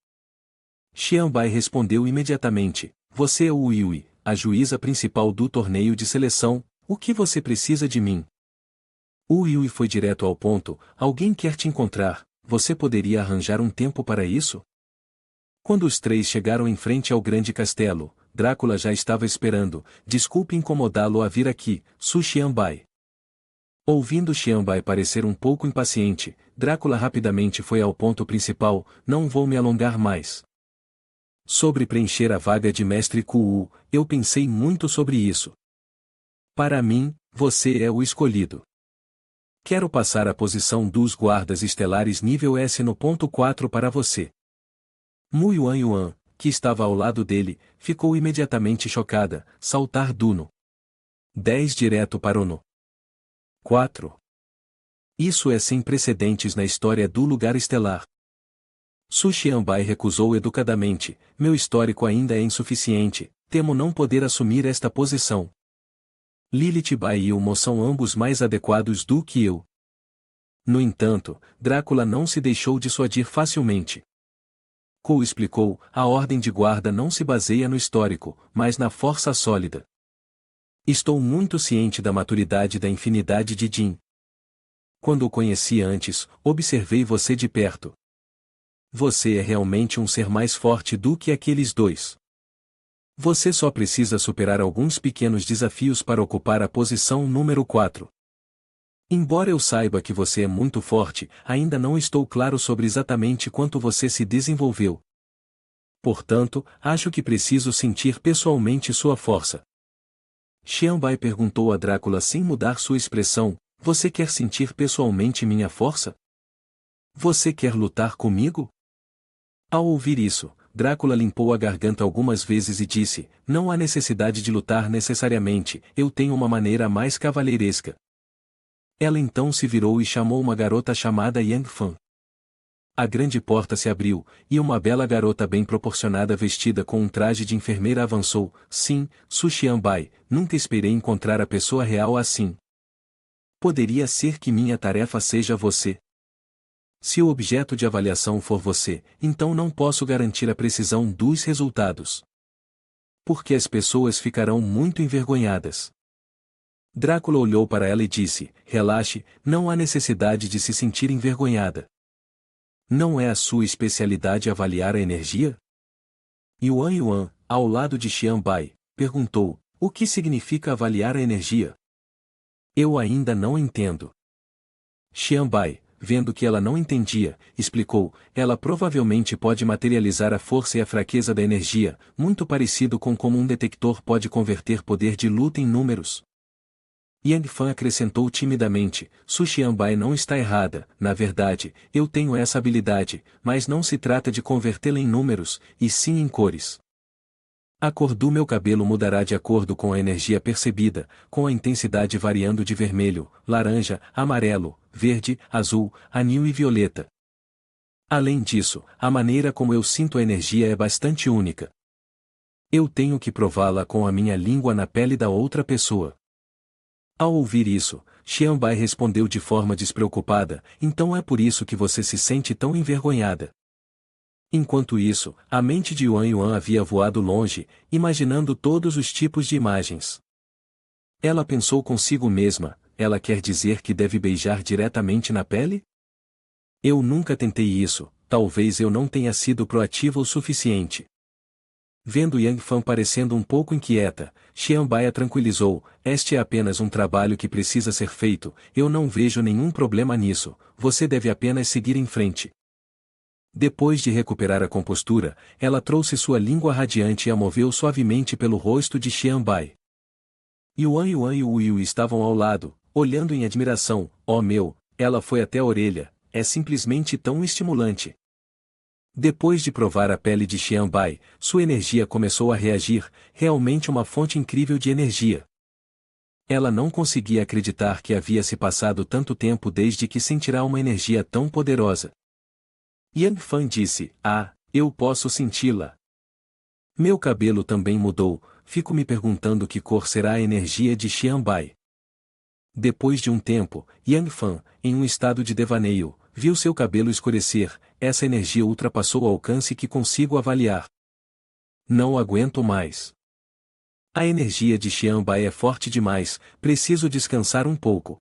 Xianbai respondeu imediatamente, você é o Yui, a juíza principal do torneio de seleção, o que você precisa de mim? O Yui foi direto ao ponto, alguém quer te encontrar, você poderia arranjar um tempo para isso? Quando os três chegaram em frente ao grande castelo, Drácula já estava esperando, desculpe incomodá-lo a vir aqui, Su Xianbai. Ouvindo Xianbai parecer um pouco impaciente, Drácula rapidamente foi ao ponto principal, não vou me alongar mais. Sobre preencher a vaga de Mestre Ku, eu pensei muito sobre isso. Para mim, você é o escolhido. Quero passar a posição dos guardas estelares nível S no ponto 4 para você. Mu Yuan Yuan, que estava ao lado dele, ficou imediatamente chocada, saltar do no 10 direto para o no 4. Isso é sem precedentes na história do lugar estelar. Su Xianbai recusou educadamente, meu histórico ainda é insuficiente, temo não poder assumir esta posição. Lilith Bai e Mo são ambos mais adequados do que eu. No entanto, Drácula não se deixou dissuadir facilmente. Kou explicou, a ordem de guarda não se baseia no histórico, mas na força sólida. Estou muito ciente da maturidade da infinidade de Jin. Quando o conheci antes, observei você de perto. Você é realmente um ser mais forte do que aqueles dois. Você só precisa superar alguns pequenos desafios para ocupar a posição número 4. Embora eu saiba que você é muito forte, ainda não estou claro sobre exatamente quanto você se desenvolveu. Portanto, acho que preciso sentir pessoalmente sua força. Xianbai perguntou a Drácula sem mudar sua expressão, você quer sentir pessoalmente minha força? Você quer lutar comigo? Ao ouvir isso, Drácula limpou a garganta algumas vezes e disse, não há necessidade de lutar necessariamente, eu tenho uma maneira mais cavalheiresca. Ela então se virou e chamou uma garota chamada Yang Fan. A grande porta se abriu, e uma bela garota bem proporcionada vestida com um traje de enfermeira avançou, sim, Su Xianbai, nunca esperei encontrar a pessoa real assim. Poderia ser que minha tarefa seja você. Se o objeto de avaliação for você, então não posso garantir a precisão dos resultados. Porque as pessoas ficarão muito envergonhadas. Drácula olhou para ela e disse: relaxe, não há necessidade de se sentir envergonhada. Não é a sua especialidade avaliar a energia? Yuan Yuan, ao lado de Xian Bai, perguntou: o que significa avaliar a energia? Eu ainda não entendo. Xian Bai, vendo que ela não entendia, explicou: ela provavelmente pode materializar a força e a fraqueza da energia, muito parecido com como um detector pode converter poder de luta em números. Yang Fan acrescentou timidamente: Su Xianbai não está errada, na verdade, eu tenho essa habilidade, mas não se trata de convertê-la em números, e sim em cores. A cor do meu cabelo mudará de acordo com a energia percebida, com a intensidade variando de vermelho, laranja, amarelo, verde, azul, anil e violeta. Além disso, a maneira como eu sinto a energia é bastante única. Eu tenho que prová-la com a minha língua na pele da outra pessoa. Ao ouvir isso, Xian Bai respondeu de forma despreocupada: então é por isso que você se sente tão envergonhada. Enquanto isso, a mente de Yuan Yuan havia voado longe, imaginando todos os tipos de imagens. Ela pensou consigo mesma: ela quer dizer que deve beijar diretamente na pele? Eu nunca tentei isso, talvez eu não tenha sido proativa o suficiente. Vendo Yang Fan parecendo um pouco inquieta, Xian Bai a tranquilizou: este é apenas um trabalho que precisa ser feito, eu não vejo nenhum problema nisso, você deve apenas seguir em frente. Depois de recuperar a compostura, ela trouxe sua língua radiante e a moveu suavemente pelo rosto de Xian Bai. Yuan Yuan e Wu Yu estavam ao lado, olhando em admiração: oh meu, ela foi até a orelha, é simplesmente tão estimulante. Depois de provar a pele de Xian Bai, sua energia começou a reagir, realmente uma fonte incrível de energia. Ela não conseguia acreditar que havia se passado tanto tempo desde que sentirá uma energia tão poderosa. Yang Fan disse: ah, eu posso senti-la. Meu cabelo também mudou, fico me perguntando que cor será a energia de Xian Bai. Depois de um tempo, Yang Fan, em um estado de devaneio, viu seu cabelo escurecer. Essa energia ultrapassou o alcance que consigo avaliar. Não aguento mais. A energia de Xian Bai é forte demais, preciso descansar um pouco.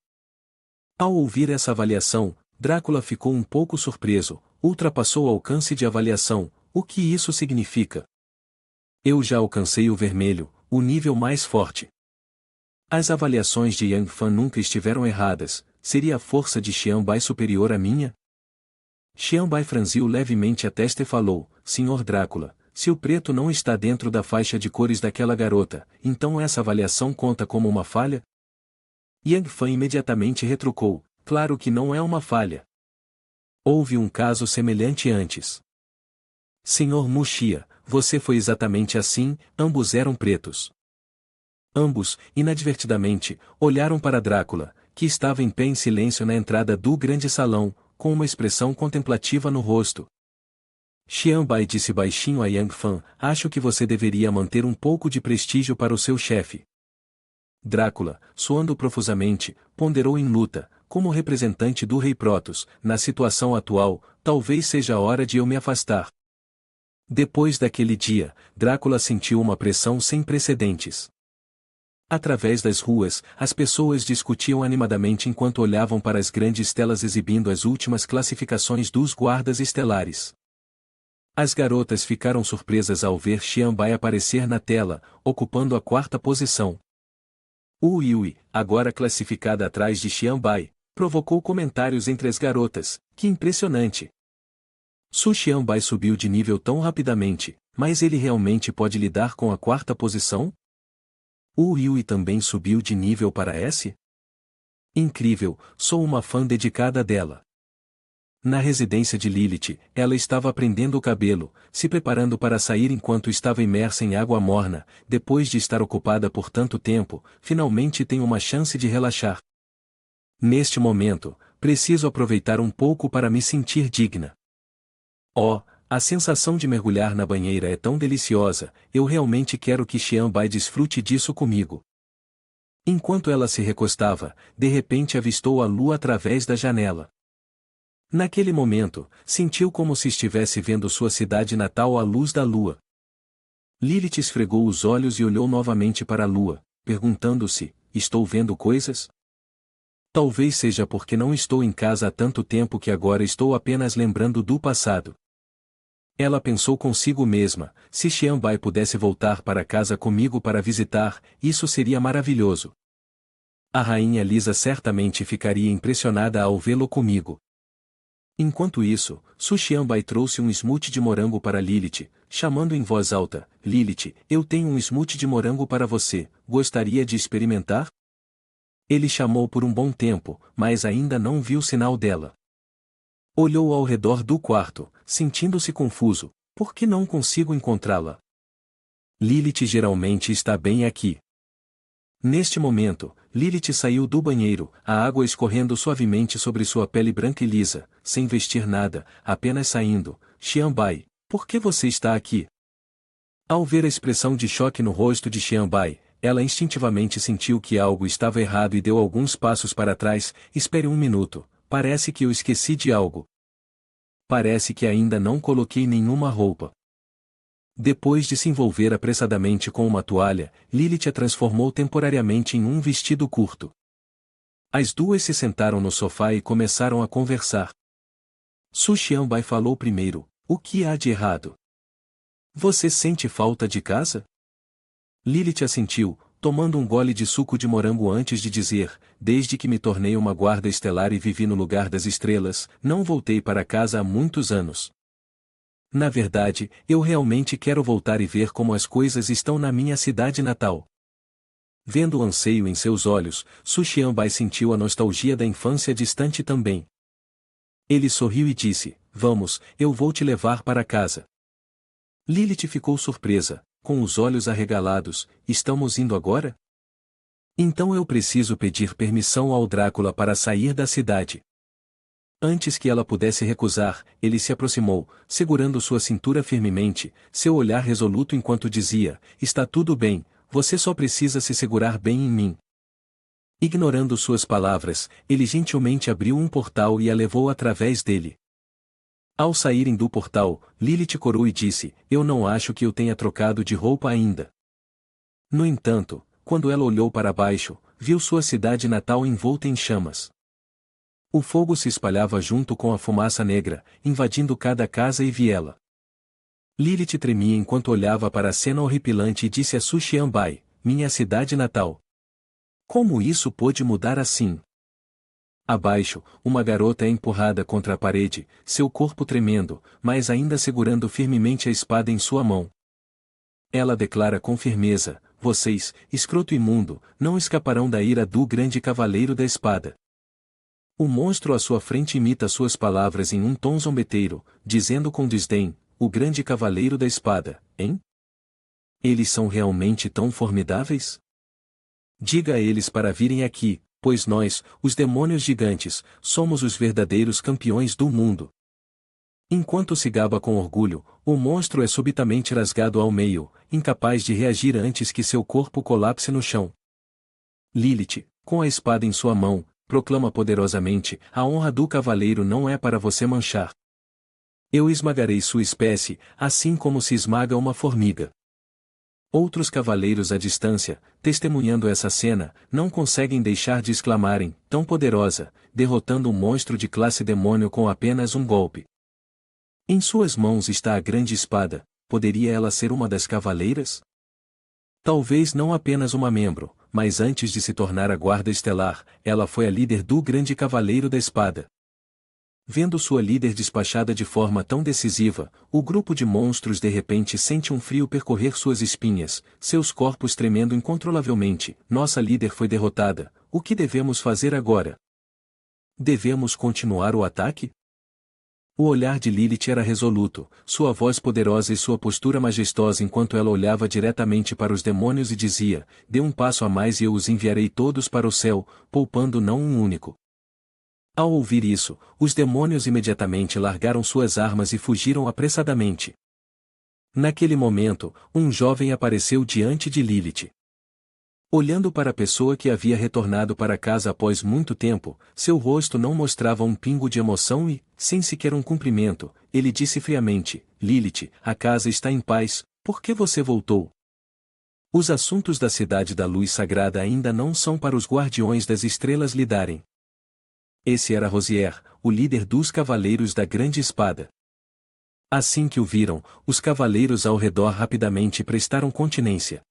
Ao ouvir essa avaliação, Drácula ficou um pouco surpreso: ultrapassou o alcance de avaliação, o que isso significa? Eu já alcancei o vermelho, o nível mais forte. As avaliações de Yang Fan nunca estiveram erradas, seria a força de Xian Bai superior à minha? Xian Bai franziu levemente a testa e falou: Senhor Drácula, se o preto não está dentro da faixa de cores daquela garota, então essa avaliação conta como uma falha? Yang Fan imediatamente retrucou: claro que não é uma falha. Houve um caso semelhante antes. Senhor Muxia, você foi exatamente assim, ambos eram pretos. Ambos, inadvertidamente, olharam para Drácula, que estava em pé em silêncio na entrada do grande salão, com uma expressão contemplativa no rosto. Xian Bai disse baixinho a Yang Fan: acho que você deveria manter um pouco de prestígio para o seu chefe. Drácula, suando profusamente, ponderou em luta: como representante do rei Protoss, na situação atual, talvez seja a hora de eu me afastar. Depois daquele dia, Drácula sentiu uma pressão sem precedentes. Através das ruas, as pessoas discutiam animadamente enquanto olhavam para as grandes telas exibindo as últimas classificações dos guardas estelares. As garotas ficaram surpresas ao ver Xian Bai aparecer na tela, ocupando a 4ª posição. Wu Yui, agora classificada atrás de Xian Bai, provocou comentários entre as garotas: que impressionante! Su Xian Bai subiu de nível tão rapidamente, mas ele realmente pode lidar com a 4ª posição? Wu Yui também subiu de nível para S? Incrível, sou uma fã dedicada dela. Na residência de Lilith, ela estava prendendo o cabelo, se preparando para sair enquanto estava imersa em água morna. Depois de estar ocupada por tanto tempo, finalmente tem uma chance de relaxar. Neste momento, preciso aproveitar um pouco para me sentir digna. Oh, a sensação de mergulhar na banheira é tão deliciosa, eu realmente quero que Xian Bai desfrute disso comigo. Enquanto ela se recostava, de repente avistou a lua através da janela. Naquele momento, sentiu como se estivesse vendo sua cidade natal à luz da lua. Lilith esfregou os olhos e olhou novamente para a lua, perguntando-se: estou vendo coisas? Talvez seja porque não estou em casa há tanto tempo que agora estou apenas lembrando do passado. Ela pensou consigo mesma: se Xianbai pudesse voltar para casa comigo para visitar, isso seria maravilhoso. A rainha Lisa certamente ficaria impressionada ao vê-lo comigo. Enquanto isso, Su Xianbai trouxe um smoothie de morango para Lilith, chamando em voz alta: Lilith, eu tenho um smoothie de morango para você, gostaria de experimentar? Ele chamou por um bom tempo, mas ainda não viu sinal dela. Olhou ao redor do quarto, sentindo-se confuso: por que não consigo encontrá-la? Lilith geralmente está bem aqui. Neste momento, Lilith saiu do banheiro, a água escorrendo suavemente sobre sua pele branca e lisa, sem vestir nada, apenas saindo. Xianbai, por que você está aqui? Ao ver a expressão de choque no rosto de Xianbai, ela instintivamente sentiu que algo estava errado e deu alguns passos para trás. Espere um minuto, parece que eu esqueci de algo. Parece que ainda não coloquei nenhuma roupa. Depois de se envolver apressadamente com uma toalha, Lilith a transformou temporariamente em um vestido curto. As duas se sentaram no sofá e começaram a conversar. Su Xianbai falou primeiro: o que há de errado? Você sente falta de casa? Lilith assentiu, tomando um gole de suco de morango antes de dizer: desde que me tornei uma guarda estelar e vivi no lugar das estrelas, não voltei para casa há muitos anos. Na verdade, eu realmente quero voltar e ver como as coisas estão na minha cidade natal. Vendo o anseio em seus olhos, Su Xianbai sentiu a nostalgia da infância distante também. Ele sorriu e disse: vamos, eu vou te levar para casa. Lilith ficou surpresa, com os olhos arregalados: estamos indo agora? Então eu preciso pedir permissão ao Drácula para sair da cidade. Antes que ela pudesse recusar, ele se aproximou, segurando sua cintura firmemente, seu olhar resoluto enquanto dizia: está tudo bem, você só precisa se segurar bem em mim. Ignorando suas palavras, ele gentilmente abriu um portal e a levou através dele. Ao saírem do portal, Lilith corou e disse: eu não acho que eu tenha trocado de roupa ainda. No entanto, quando ela olhou para baixo, viu sua cidade natal envolta em chamas. O fogo se espalhava junto com a fumaça negra, invadindo cada casa e viela. Lilith tremia enquanto olhava para a cena horripilante e disse a Su Xianbai: minha cidade natal. Como isso pôde mudar assim? Abaixo, uma garota é empurrada contra a parede, seu corpo tremendo, mas ainda segurando firmemente a espada em sua mão. Ela declara com firmeza: vocês, escroto imundo, não escaparão da ira do grande cavaleiro da espada. O monstro à sua frente imita suas palavras em um tom zombeteiro, dizendo com desdém: o grande cavaleiro da espada, hein? Eles são realmente tão formidáveis? Diga a eles para virem aqui, pois nós, os demônios gigantes, somos os verdadeiros campeões do mundo. Enquanto se gaba com orgulho, o monstro é subitamente rasgado ao meio, incapaz de reagir antes que seu corpo colapse no chão. Lilith, com a espada em sua mão, proclama poderosamente: a honra do cavaleiro não é para você manchar. Eu esmagarei sua espécie, assim como se esmaga uma formiga. Outros cavaleiros à distância, testemunhando essa cena, não conseguem deixar de exclamarem: tão poderosa, derrotando um monstro de classe demônio com apenas um golpe. Em suas mãos está a grande espada, poderia ela ser uma das cavaleiras? Talvez não apenas uma membro, mas antes de se tornar a guarda estelar, ela foi a líder do grande cavaleiro da espada. Vendo sua líder despachada de forma tão decisiva, o grupo de monstros de repente sente um frio percorrer suas espinhas, seus corpos tremendo incontrolavelmente. Nossa líder foi derrotada, o que devemos fazer agora? Devemos continuar o ataque? O olhar de Lilith era resoluto, sua voz poderosa e sua postura majestosa enquanto ela olhava diretamente para os demônios e dizia: dê um passo a mais e eu os enviarei todos para o céu, poupando não um único. Ao ouvir isso, os demônios imediatamente largaram suas armas e fugiram apressadamente. Naquele momento, um jovem apareceu diante de Lilith. Olhando para a pessoa que havia retornado para casa após muito tempo, seu rosto não mostrava um pingo de emoção e, sem sequer um cumprimento, ele disse friamente: Lilith, a casa está em paz, por que você voltou? Os assuntos da cidade da luz sagrada ainda não são para os guardiões das estrelas lidarem. Esse era Rosier, o líder dos cavaleiros da grande espada. Assim que o viram, os cavaleiros ao redor rapidamente prestaram continência.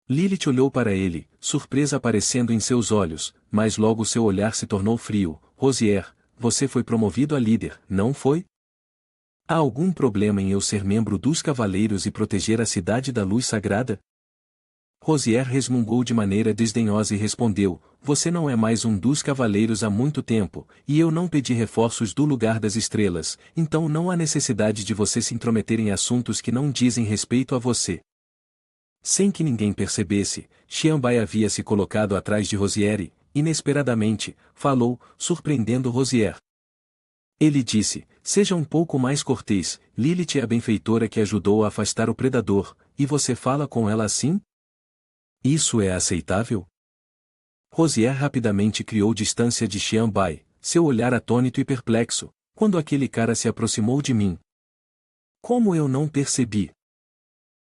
Lilith olhou para ele, surpresa aparecendo em seus olhos, mas logo seu olhar se tornou frio. Rosier, você foi promovido a líder, não foi? Há algum problema em eu ser membro dos cavaleiros e proteger a cidade da luz sagrada? Rosier resmungou de maneira desdenhosa e respondeu: Você não é mais um dos cavaleiros há muito tempo, e eu não pedi reforços do lugar das estrelas, então não há necessidade de você se intrometer em assuntos que não dizem respeito a você. Sem que ninguém percebesse, Xianbai havia se colocado atrás de Rosier e, inesperadamente, falou, surpreendendo Rosier. Ele disse: Seja um pouco mais cortês, Lilith é a benfeitora que ajudou a afastar o predador, e você fala com ela assim? Isso é aceitável? Rosier rapidamente criou distância de Xianbai, seu olhar atônito e perplexo, quando aquele cara se aproximou de mim. Como eu não percebi?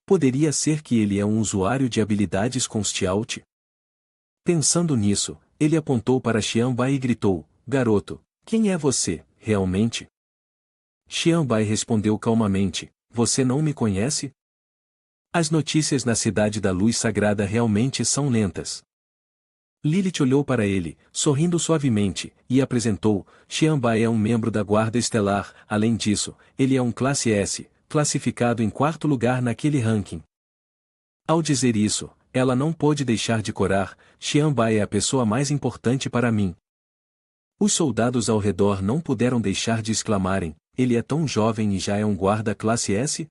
Poderia ser que ele é um usuário de habilidades com Stealth? Pensando nisso, ele apontou para Xianbai e gritou: Garoto, quem é você, realmente? Xianbai respondeu calmamente: Você não me conhece? As notícias na cidade da luz sagrada realmente são lentas. Lilith olhou para ele, sorrindo suavemente, e apresentou: Xianbai é um membro da Guarda Estelar, além disso, ele é um classe S, classificado em 4º lugar naquele ranking. Ao dizer isso, ela não pôde deixar de corar: Xianbai é a pessoa mais importante para mim. Os soldados ao redor não puderam deixar de exclamarem: Ele é tão jovem e já é um guarda classe S?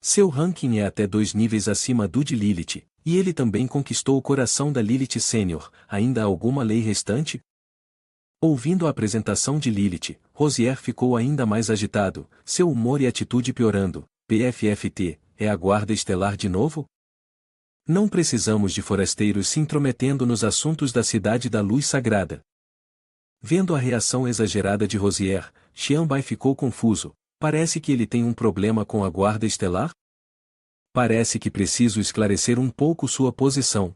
Seu ranking é até 2 níveis acima do de Lilith, e ele também conquistou o coração da Lilith Sênior. Ainda há alguma lei restante? Ouvindo a apresentação de Lilith, Rosier ficou ainda mais agitado, seu humor e atitude piorando. PFFT, é a Guarda Estelar de novo? Não precisamos de forasteiros se intrometendo nos assuntos da cidade da luz sagrada. Vendo a reação exagerada de Rosier, Xianbai ficou confuso. Parece que ele tem um problema com a Guarda Estelar? Parece que preciso esclarecer um pouco sua posição.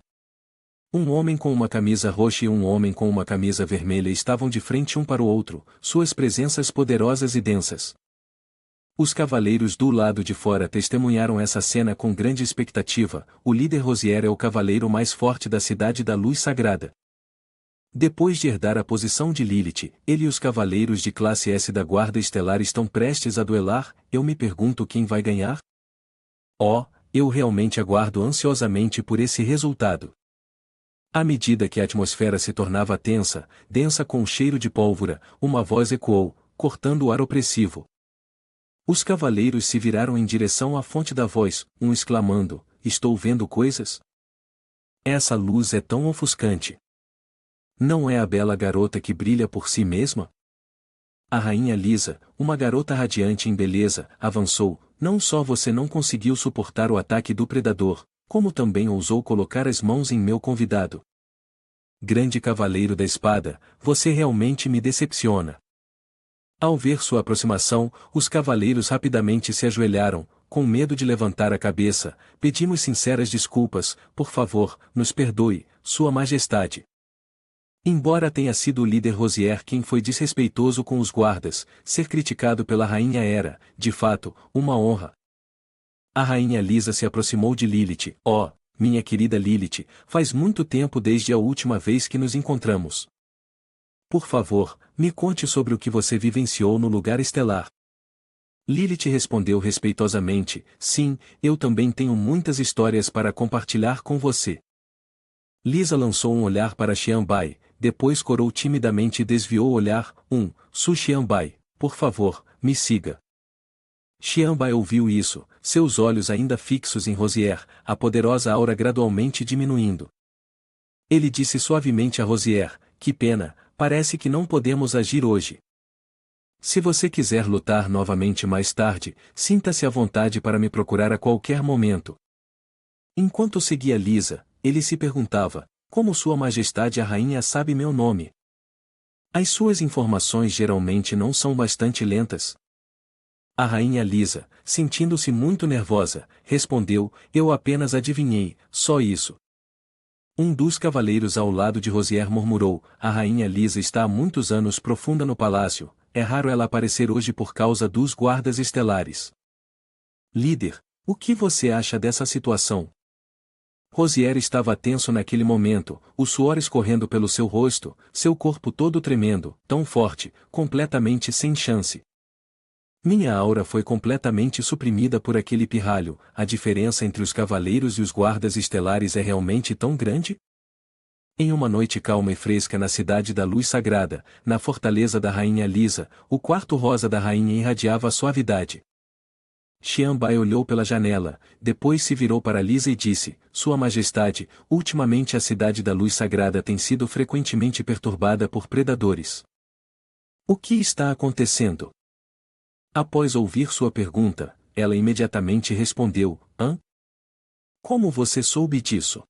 Um homem com uma camisa roxa e um homem com uma camisa vermelha estavam de frente um para o outro, suas presenças poderosas e densas. Os cavaleiros do lado de fora testemunharam essa cena com grande expectativa. O líder Rosier é o cavaleiro mais forte da cidade da luz sagrada. Depois de herdar a posição de Lilith, ele e os cavaleiros de classe S da Guarda Estelar estão prestes a duelar. Eu me pergunto quem vai ganhar? Oh, eu realmente aguardo ansiosamente por esse resultado. À medida que a atmosfera se tornava tensa, densa com o cheiro de pólvora, uma voz ecoou, cortando o ar opressivo. Os cavaleiros se viraram em direção à fonte da voz, um exclamando: Estou vendo coisas? Essa luz é tão ofuscante. Não é a bela garota que brilha por si mesma? A rainha Lisa, uma garota radiante em beleza, avançou. Não só você não conseguiu suportar o ataque do predador, como também ousou colocar as mãos em meu convidado. Grande cavaleiro da espada, você realmente me decepciona. Ao ver sua aproximação, os cavaleiros rapidamente se ajoelharam, com medo de levantar a cabeça. Pedimos sinceras desculpas, por favor, nos perdoe, Sua Majestade. Embora tenha sido o líder Rosier quem foi desrespeitoso com os guardas, ser criticado pela rainha era, de fato, uma honra. A rainha Lisa se aproximou de Lilith. Oh, minha querida Lilith, faz muito tempo desde a última vez que nos encontramos. Por favor, me conte sobre o que você vivenciou no lugar estelar. Lilith respondeu respeitosamente: Sim, eu também tenho muitas histórias para compartilhar com você. Lisa lançou um olhar para Xianbai, depois corou timidamente e desviou o olhar. Su Xianbai, por favor, me siga. Xianbai ouviu isso, seus olhos ainda fixos em Rosier, a poderosa aura gradualmente diminuindo. Ele disse suavemente a Rosier: Que pena, parece que não podemos agir hoje. Se você quiser lutar novamente mais tarde, sinta-se à vontade para me procurar a qualquer momento. Enquanto seguia Lisa, ele se perguntava: como Sua Majestade a Rainha sabe meu nome? As suas informações geralmente não são bastante lentas. A Rainha Lisa, sentindo-se muito nervosa, respondeu: eu apenas adivinhei, só isso. Um dos cavaleiros ao lado de Rosier murmurou: a Rainha Lisa está há muitos anos profunda no palácio, é raro ela aparecer hoje por causa dos guardas estelares. Líder, o que você acha dessa situação? Rosier estava tenso naquele momento, o suor escorrendo pelo seu rosto, seu corpo todo tremendo, tão forte, completamente sem chance. Minha aura foi completamente suprimida por aquele pirralho. A diferença entre os cavaleiros e os guardas estelares é realmente tão grande? Em uma noite calma e fresca na cidade da luz sagrada, na fortaleza da Rainha Lisa, o quarto rosa da rainha irradiava a suavidade. Xianbai olhou pela janela, depois se virou para Lisa e disse: Sua Majestade, ultimamente a cidade da luz sagrada tem sido frequentemente perturbada por predadores. O que está acontecendo? Após ouvir sua pergunta, ela imediatamente respondeu: hã? Como você soube disso?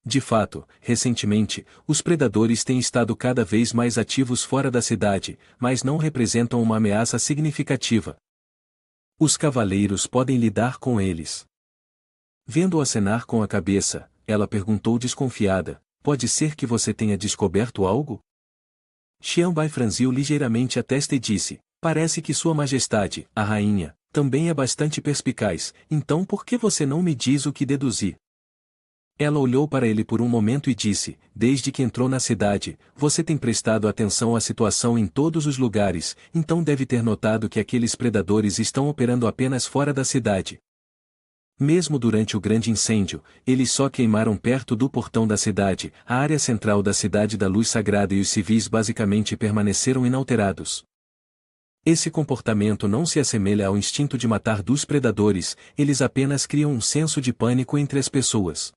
De fato, recentemente, os predadores têm estado cada vez mais ativos fora da cidade, mas não representam uma ameaça significativa. Os cavaleiros podem lidar com eles. Vendo-o acenar com a cabeça, ela perguntou desconfiada: pode ser que você tenha descoberto algo? Xianbai franziu ligeiramente a testa e disse: parece que Sua Majestade, a rainha, também é bastante perspicaz, então por que você não me diz o que deduzi? Ela olhou para ele por um momento e disse: desde que entrou na cidade, você tem prestado atenção à situação em todos os lugares, então deve ter notado que aqueles predadores estão operando apenas fora da cidade. Mesmo durante o grande incêndio, eles só queimaram perto do portão da cidade, a área central da cidade da luz sagrada, e os civis basicamente permaneceram inalterados. Esse comportamento não se assemelha ao instinto de matar dos predadores, eles apenas criam um senso de pânico entre as pessoas.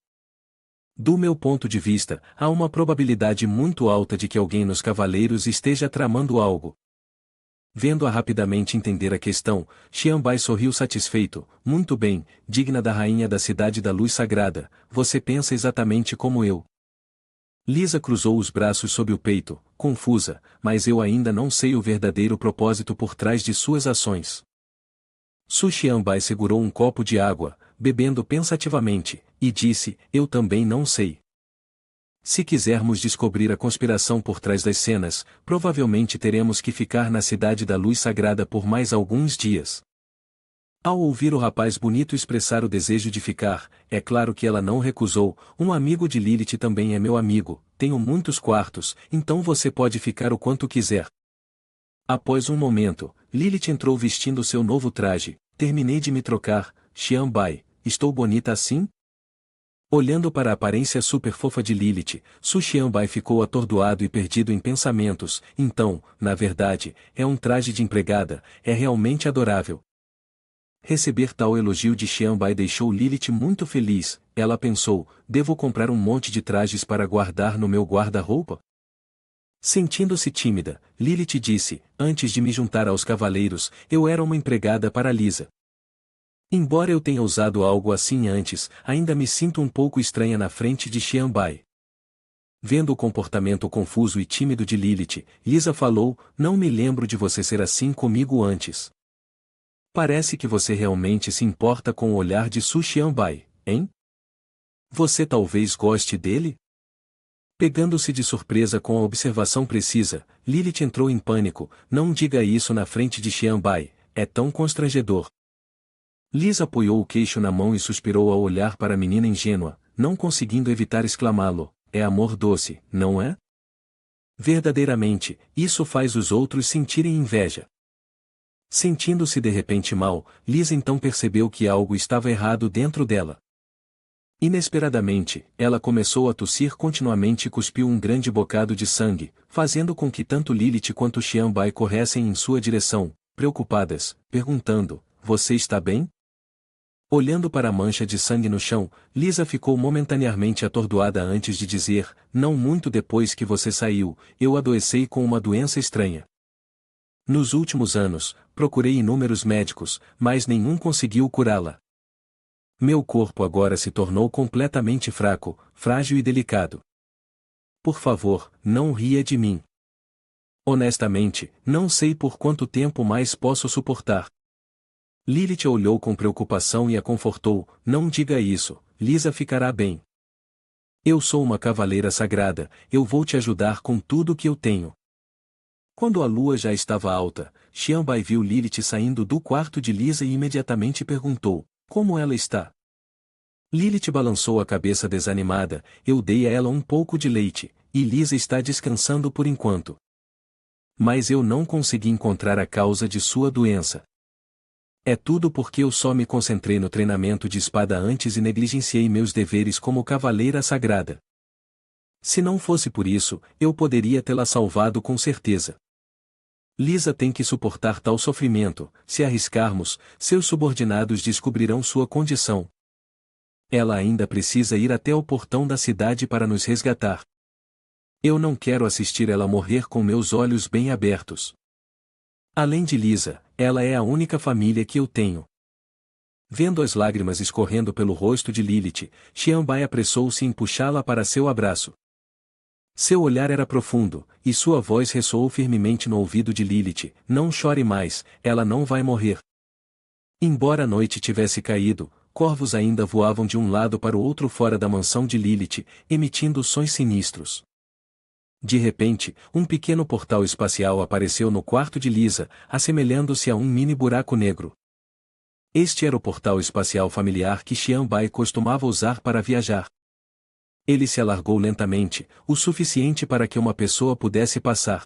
Do meu ponto de vista, há uma probabilidade muito alta de que alguém nos cavaleiros esteja tramando algo. Vendo-a rapidamente entender a questão, Xianbai sorriu satisfeito: muito bem, digna da rainha da cidade da luz sagrada, você pensa exatamente como eu. Lisa cruzou os braços sob o peito, confusa, mas eu ainda não sei o verdadeiro propósito por trás de suas ações. Su Xianbai segurou um copo de água, bebendo pensativamente, e disse: eu também não sei. Se quisermos descobrir a conspiração por trás das cenas, provavelmente teremos que ficar na cidade da luz sagrada por mais alguns dias. Ao ouvir o rapaz bonito expressar o desejo de ficar, é claro que ela não recusou: um amigo de Lilith também é meu amigo, tenho muitos quartos, então você pode ficar o quanto quiser. Após um momento, Lilith entrou vestindo seu novo traje: terminei de me trocar, Xianbai, estou bonita assim? Olhando para a aparência super fofa de Lilith, Su Xianbai ficou atordoado e perdido em pensamentos. Então, na verdade, é um traje de empregada, é realmente adorável. Receber tal elogio de Xianbai deixou Lilith muito feliz. Ela pensou: devo comprar um monte de trajes para guardar no meu guarda-roupa? Sentindo-se tímida, Lilith disse: antes de me juntar aos cavaleiros, eu era uma empregada para Lisa. Embora eu tenha usado algo assim antes, ainda me sinto um pouco estranha na frente de Xianbai. Vendo o comportamento confuso e tímido de Lilith, Lisa falou: não me lembro de você ser assim comigo antes. Parece que você realmente se importa com o olhar de Su Xianbai, hein? Você talvez goste dele? Pegando-se de surpresa com a observação precisa, Lilith entrou em pânico: não diga isso na frente de Xianbai, é tão constrangedor. Lisa apoiou o queixo na mão e suspirou ao olhar para a menina ingênua, não conseguindo evitar exclamá-lo: é amor doce, não é? Verdadeiramente, isso faz os outros sentirem inveja. Sentindo-se de repente mal, Lisa então percebeu que algo estava errado dentro dela. Inesperadamente, ela começou a tossir continuamente e cuspiu um grande bocado de sangue, fazendo com que tanto Lilith quanto Xianbai corressem em sua direção, preocupadas, perguntando: você está bem? Olhando para a mancha de sangue no chão, Lisa ficou momentaneamente atordoada antes de dizer: não muito depois que você saiu, eu adoeci com uma doença estranha. Nos últimos anos, procurei inúmeros médicos, mas nenhum conseguiu curá-la. Meu corpo agora se tornou completamente fraco, frágil e delicado. Por favor, não ria de mim. Honestamente, não sei por quanto tempo mais posso suportar. Lilith olhou com preocupação e a confortou. Não diga isso, Lisa ficará bem. Eu sou uma cavaleira sagrada, eu vou te ajudar com tudo o que eu tenho. Quando a lua já estava alta, Xianbai viu Lilith saindo do quarto de Lisa e imediatamente perguntou: como ela está? Lilith balançou a cabeça desanimada. Eu dei a ela um pouco de leite, e Lisa está descansando por enquanto. Mas eu não consegui encontrar a causa de sua doença. É tudo porque eu só me concentrei no treinamento de espada antes e negligenciei meus deveres como cavaleira sagrada. Se não fosse por isso, eu poderia tê-la salvado com certeza. Lisa tem que suportar tal sofrimento. Se arriscarmos, seus subordinados descobrirão sua condição. Ela ainda precisa ir até o portão da cidade para nos resgatar. Eu não quero assistir ela morrer com meus olhos bem abertos. Além de Lisa, ela é a única família que eu tenho. Vendo as lágrimas escorrendo pelo rosto de Lilith, Xianbai apressou-se em puxá-la para seu abraço. Seu olhar era profundo, e sua voz ressoou firmemente no ouvido de Lilith: não chore mais, ela não vai morrer. Embora a noite tivesse caído, corvos ainda voavam de um lado para o outro fora da mansão de Lilith, emitindo sons sinistros. De repente, um pequeno portal espacial apareceu no quarto de Lisa, assemelhando-se a um mini buraco negro. Este era o portal espacial familiar que Xianbai costumava usar para viajar. Ele se alargou lentamente, o suficiente para que uma pessoa pudesse passar.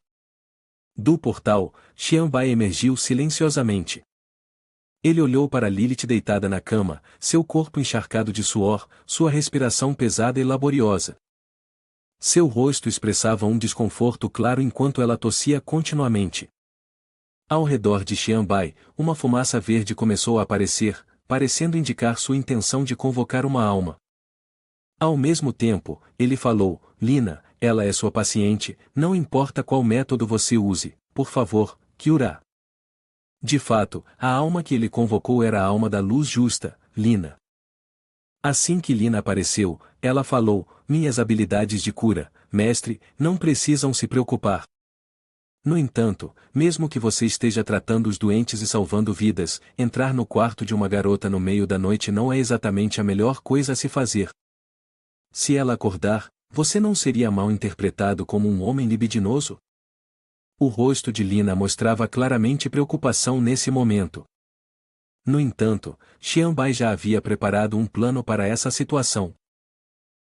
Do portal, Xianbai emergiu silenciosamente. Ele olhou para Lilith deitada na cama, seu corpo encharcado de suor, sua respiração pesada e laboriosa. Seu rosto expressava um desconforto claro enquanto ela tossia continuamente. Ao redor de Xianbai, uma fumaça verde começou a aparecer, parecendo indicar sua intenção de convocar uma alma. Ao mesmo tempo, ele falou: Lina, ela é sua paciente, não importa qual método você use, por favor, Kyura. De fato, a alma que ele convocou era a alma da luz justa, Lina. Assim que Lina apareceu, ela falou: minhas habilidades de cura, mestre, não precisam se preocupar. No entanto, mesmo que você esteja tratando os doentes e salvando vidas, entrar no quarto de uma garota no meio da noite não é exatamente a melhor coisa a se fazer. Se ela acordar, você não seria mal interpretado como um homem libidinoso? O rosto de Lina mostrava claramente preocupação nesse momento. No entanto, Xianbai já havia preparado um plano para essa situação.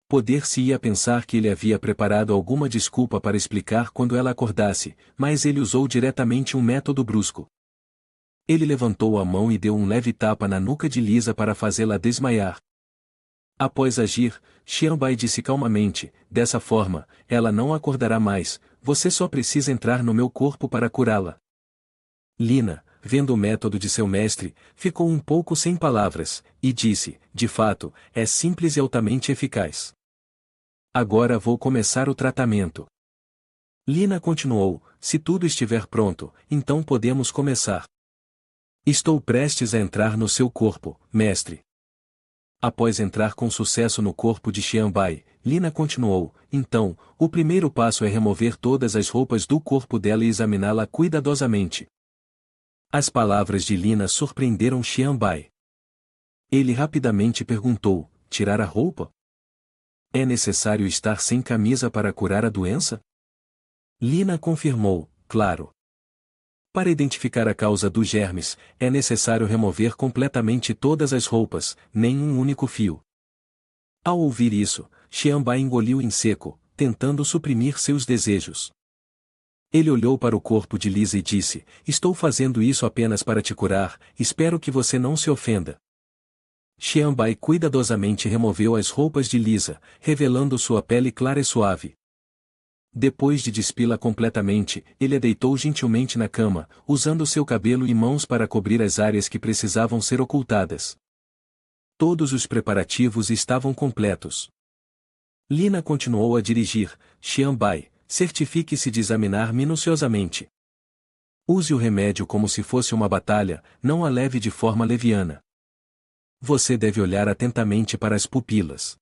Poder-se-ia pensar que ele havia preparado alguma desculpa para explicar quando ela acordasse, mas ele usou diretamente um método brusco. Ele levantou a mão e deu um leve tapa na nuca de Lisa para fazê-la desmaiar. Após agir, Xianbai disse calmamente: dessa forma, ela não acordará mais, você só precisa entrar no meu corpo para curá-la. Lina, vendo o método de seu mestre, ficou um pouco sem palavras, e disse: de fato, é simples e altamente eficaz. Agora vou começar o tratamento. Lina continuou: se tudo estiver pronto, então podemos começar. Estou prestes a entrar no seu corpo, mestre. Após entrar com sucesso no corpo de Xianbai, Lina continuou: então, o primeiro passo é remover todas as roupas do corpo dela e examiná-la cuidadosamente. As palavras de Lina surpreenderam Xianbai. Ele rapidamente perguntou: tirar a roupa? É necessário estar sem camisa para curar a doença? Lina confirmou: claro. Para identificar a causa dos germes, é necessário remover completamente todas as roupas, nem um único fio. Ao ouvir isso, Xianbai engoliu em seco, tentando suprimir seus desejos. Ele olhou para o corpo de Lisa e disse: estou fazendo isso apenas para te curar, espero que você não se ofenda. Xianbai cuidadosamente removeu as roupas de Lisa, revelando sua pele clara e suave. Depois de despí-la completamente, ele a deitou gentilmente na cama, usando seu cabelo e mãos para cobrir as áreas que precisavam ser ocultadas. Todos os preparativos estavam completos. Lina continuou a dirigir: Xianbai, certifique-se de examinar minuciosamente. Use o remédio como se fosse uma batalha, não a leve de forma leviana. Você deve olhar atentamente para as pupilas.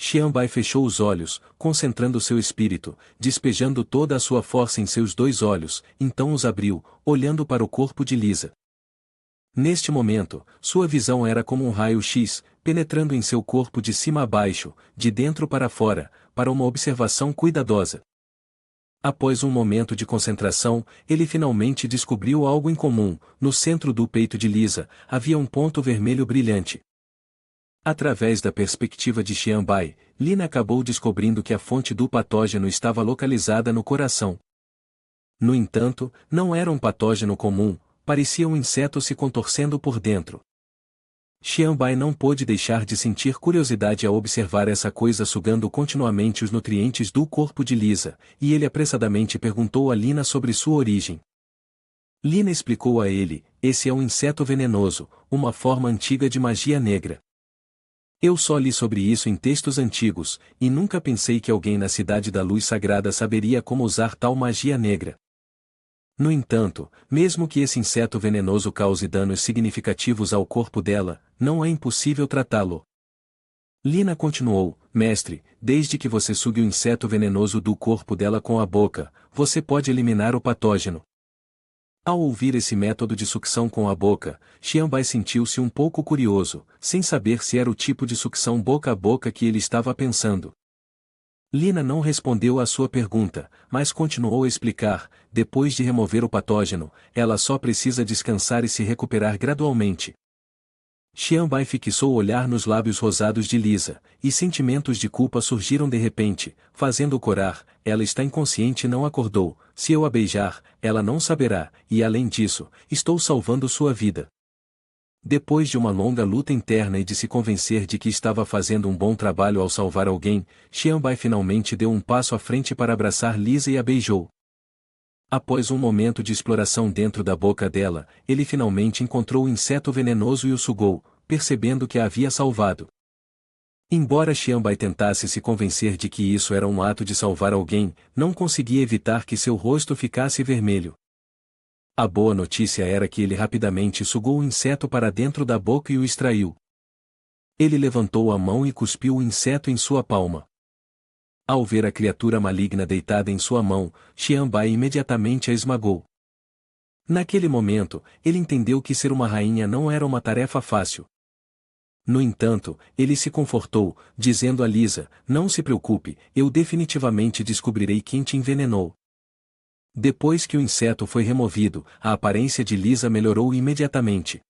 Xianbai fechou os olhos, concentrando seu espírito, despejando toda a sua força em seus dois olhos, então os abriu, olhando para o corpo de Lisa. Neste momento, sua visão era como um raio-x, penetrando em seu corpo de cima a baixo, de dentro para fora, para uma observação cuidadosa. Após um momento de concentração, ele finalmente descobriu algo incomum. No centro do peito de Lisa, havia um ponto vermelho brilhante. Através da perspectiva de Xianbai, Lina acabou descobrindo que a fonte do patógeno estava localizada no coração. No entanto, não era um patógeno comum, parecia um inseto se contorcendo por dentro. Xianbai não pôde deixar de sentir curiosidade ao observar essa coisa sugando continuamente os nutrientes do corpo de Lisa, e ele apressadamente perguntou a Lina sobre sua origem. Lina explicou a ele: esse é um inseto venenoso, uma forma antiga de magia negra. Eu só li sobre isso em textos antigos, e nunca pensei que alguém na Cidade da Luz Sagrada saberia como usar tal magia negra. No entanto, mesmo que esse inseto venenoso cause danos significativos ao corpo dela, não é impossível tratá-lo. Lina continuou: mestre, desde que você sugue o inseto venenoso do corpo dela com a boca, você pode eliminar o patógeno. Ao ouvir esse método de sucção com a boca, Xianbai sentiu-se um pouco curioso, sem saber se era o tipo de sucção boca a boca que ele estava pensando. Lina não respondeu à sua pergunta, mas continuou a explicar: depois de remover o patógeno, ela só precisa descansar e se recuperar gradualmente. Xianbai fixou o olhar nos lábios rosados de Lisa, e sentimentos de culpa surgiram de repente, fazendo-o corar: ela está inconsciente e não acordou, se eu a beijar, ela não saberá, e além disso, estou salvando sua vida. Depois de uma longa luta interna e de se convencer de que estava fazendo um bom trabalho ao salvar alguém, Xianbai finalmente deu um passo à frente para abraçar Lisa e a beijou. Após um momento de exploração dentro da boca dela, ele finalmente encontrou o inseto venenoso e o sugou, percebendo que a havia salvado. Embora Xianbai tentasse se convencer de que isso era um ato de salvar alguém, não conseguia evitar que seu rosto ficasse vermelho. A boa notícia era que ele rapidamente sugou o inseto para dentro da boca e o extraiu. Ele levantou a mão e cuspiu o inseto em sua palma. Ao ver a criatura maligna deitada em sua mão, Xianbai imediatamente a esmagou. Naquele momento, ele entendeu que ser uma rainha não era uma tarefa fácil. No entanto, ele se confortou, dizendo a Lisa: não se preocupe, eu definitivamente descobrirei quem te envenenou. Depois que o inseto foi removido, a aparência de Lisa melhorou imediatamente.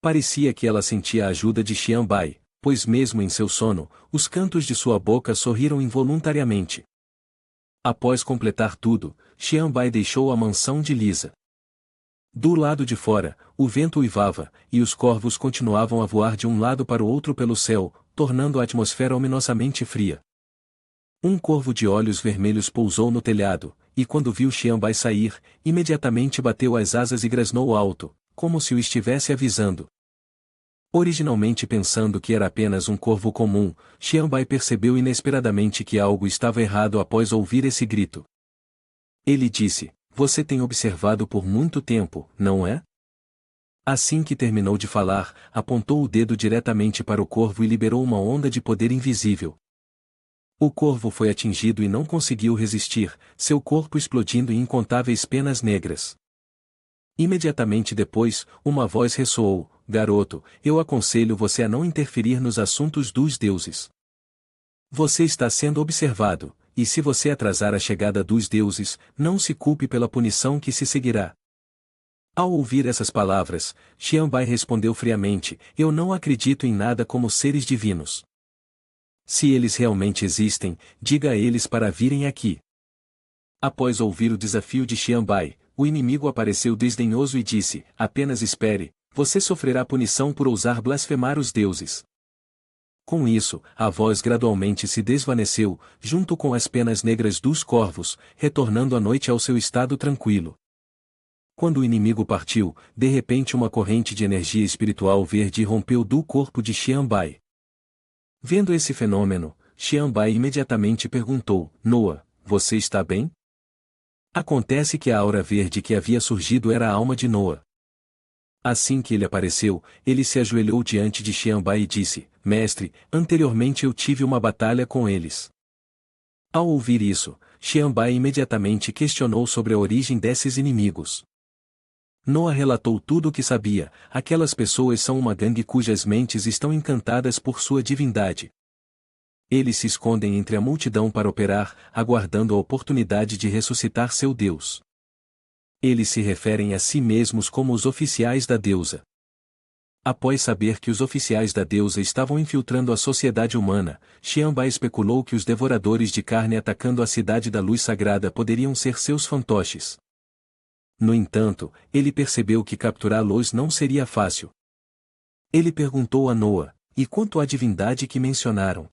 Parecia que ela sentia a ajuda de Xianbai, pois mesmo em seu sono, os cantos de sua boca sorriram involuntariamente. Após completar tudo, Xianbai deixou a mansão de Lisa. Do lado de fora, o vento uivava, e os corvos continuavam a voar de um lado para o outro pelo céu, tornando a atmosfera ominosamente fria. Um corvo de olhos vermelhos pousou no telhado, e quando viu Xianbai sair, imediatamente bateu as asas e grasnou alto, como se o estivesse avisando. Originalmente pensando que era apenas um corvo comum, Xianbai percebeu inesperadamente que algo estava errado após ouvir esse grito. Ele disse: você tem observado por muito tempo, não é? Assim que terminou de falar, apontou o dedo diretamente para o corvo e liberou uma onda de poder invisível. O corvo foi atingido e não conseguiu resistir, seu corpo explodindo em incontáveis penas negras. Imediatamente depois, uma voz ressoou: garoto, eu aconselho você a não interferir nos assuntos dos deuses. Você está sendo observado, e se você atrasar a chegada dos deuses, não se culpe pela punição que se seguirá. Ao ouvir essas palavras, Xianbai respondeu friamente: eu não acredito em nada como seres divinos. Se eles realmente existem, diga a eles para virem aqui. Após ouvir o desafio de Xianbai, o inimigo apareceu desdenhoso e disse: apenas espere, você sofrerá punição por ousar blasfemar os deuses. Com isso, a voz gradualmente se desvaneceu, junto com as penas negras dos corvos, retornando a noite ao seu estado tranquilo. Quando o inimigo partiu, de repente uma corrente de energia espiritual verde rompeu do corpo de Xianbai. Vendo esse fenômeno, Xianbai imediatamente perguntou: Noa, você está bem? Acontece que a aura verde que havia surgido era a alma de Noa. Assim que ele apareceu, ele se ajoelhou diante de Xianbai e disse: Mestre, anteriormente eu tive uma batalha com eles. Ao ouvir isso, Xianbai imediatamente questionou sobre a origem desses inimigos. Noah relatou tudo o que sabia: aquelas pessoas são uma gangue cujas mentes estão encantadas por sua divindade. Eles se escondem entre a multidão para operar, aguardando a oportunidade de ressuscitar seu Deus. Eles se referem a si mesmos como os oficiais da deusa. Após saber que os oficiais da deusa estavam infiltrando a sociedade humana, Xianbai especulou que os devoradores de carne atacando a cidade da luz sagrada poderiam ser seus fantoches. No entanto, ele percebeu que capturá-los não seria fácil. Ele perguntou a Noah: e quanto à divindade que mencionaram?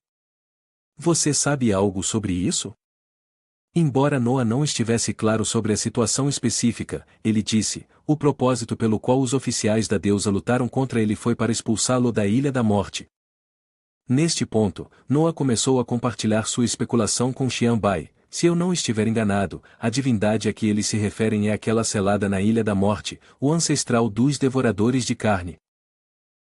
Você sabe algo sobre isso? Embora Noah não estivesse claro sobre a situação específica, ele disse: o propósito pelo qual os oficiais da deusa lutaram contra ele foi para expulsá-lo da Ilha da Morte. Neste ponto, Noah começou a compartilhar sua especulação com Xianbai: se eu não estiver enganado, a divindade a que eles se referem é aquela selada na Ilha da Morte, o ancestral dos devoradores de carne.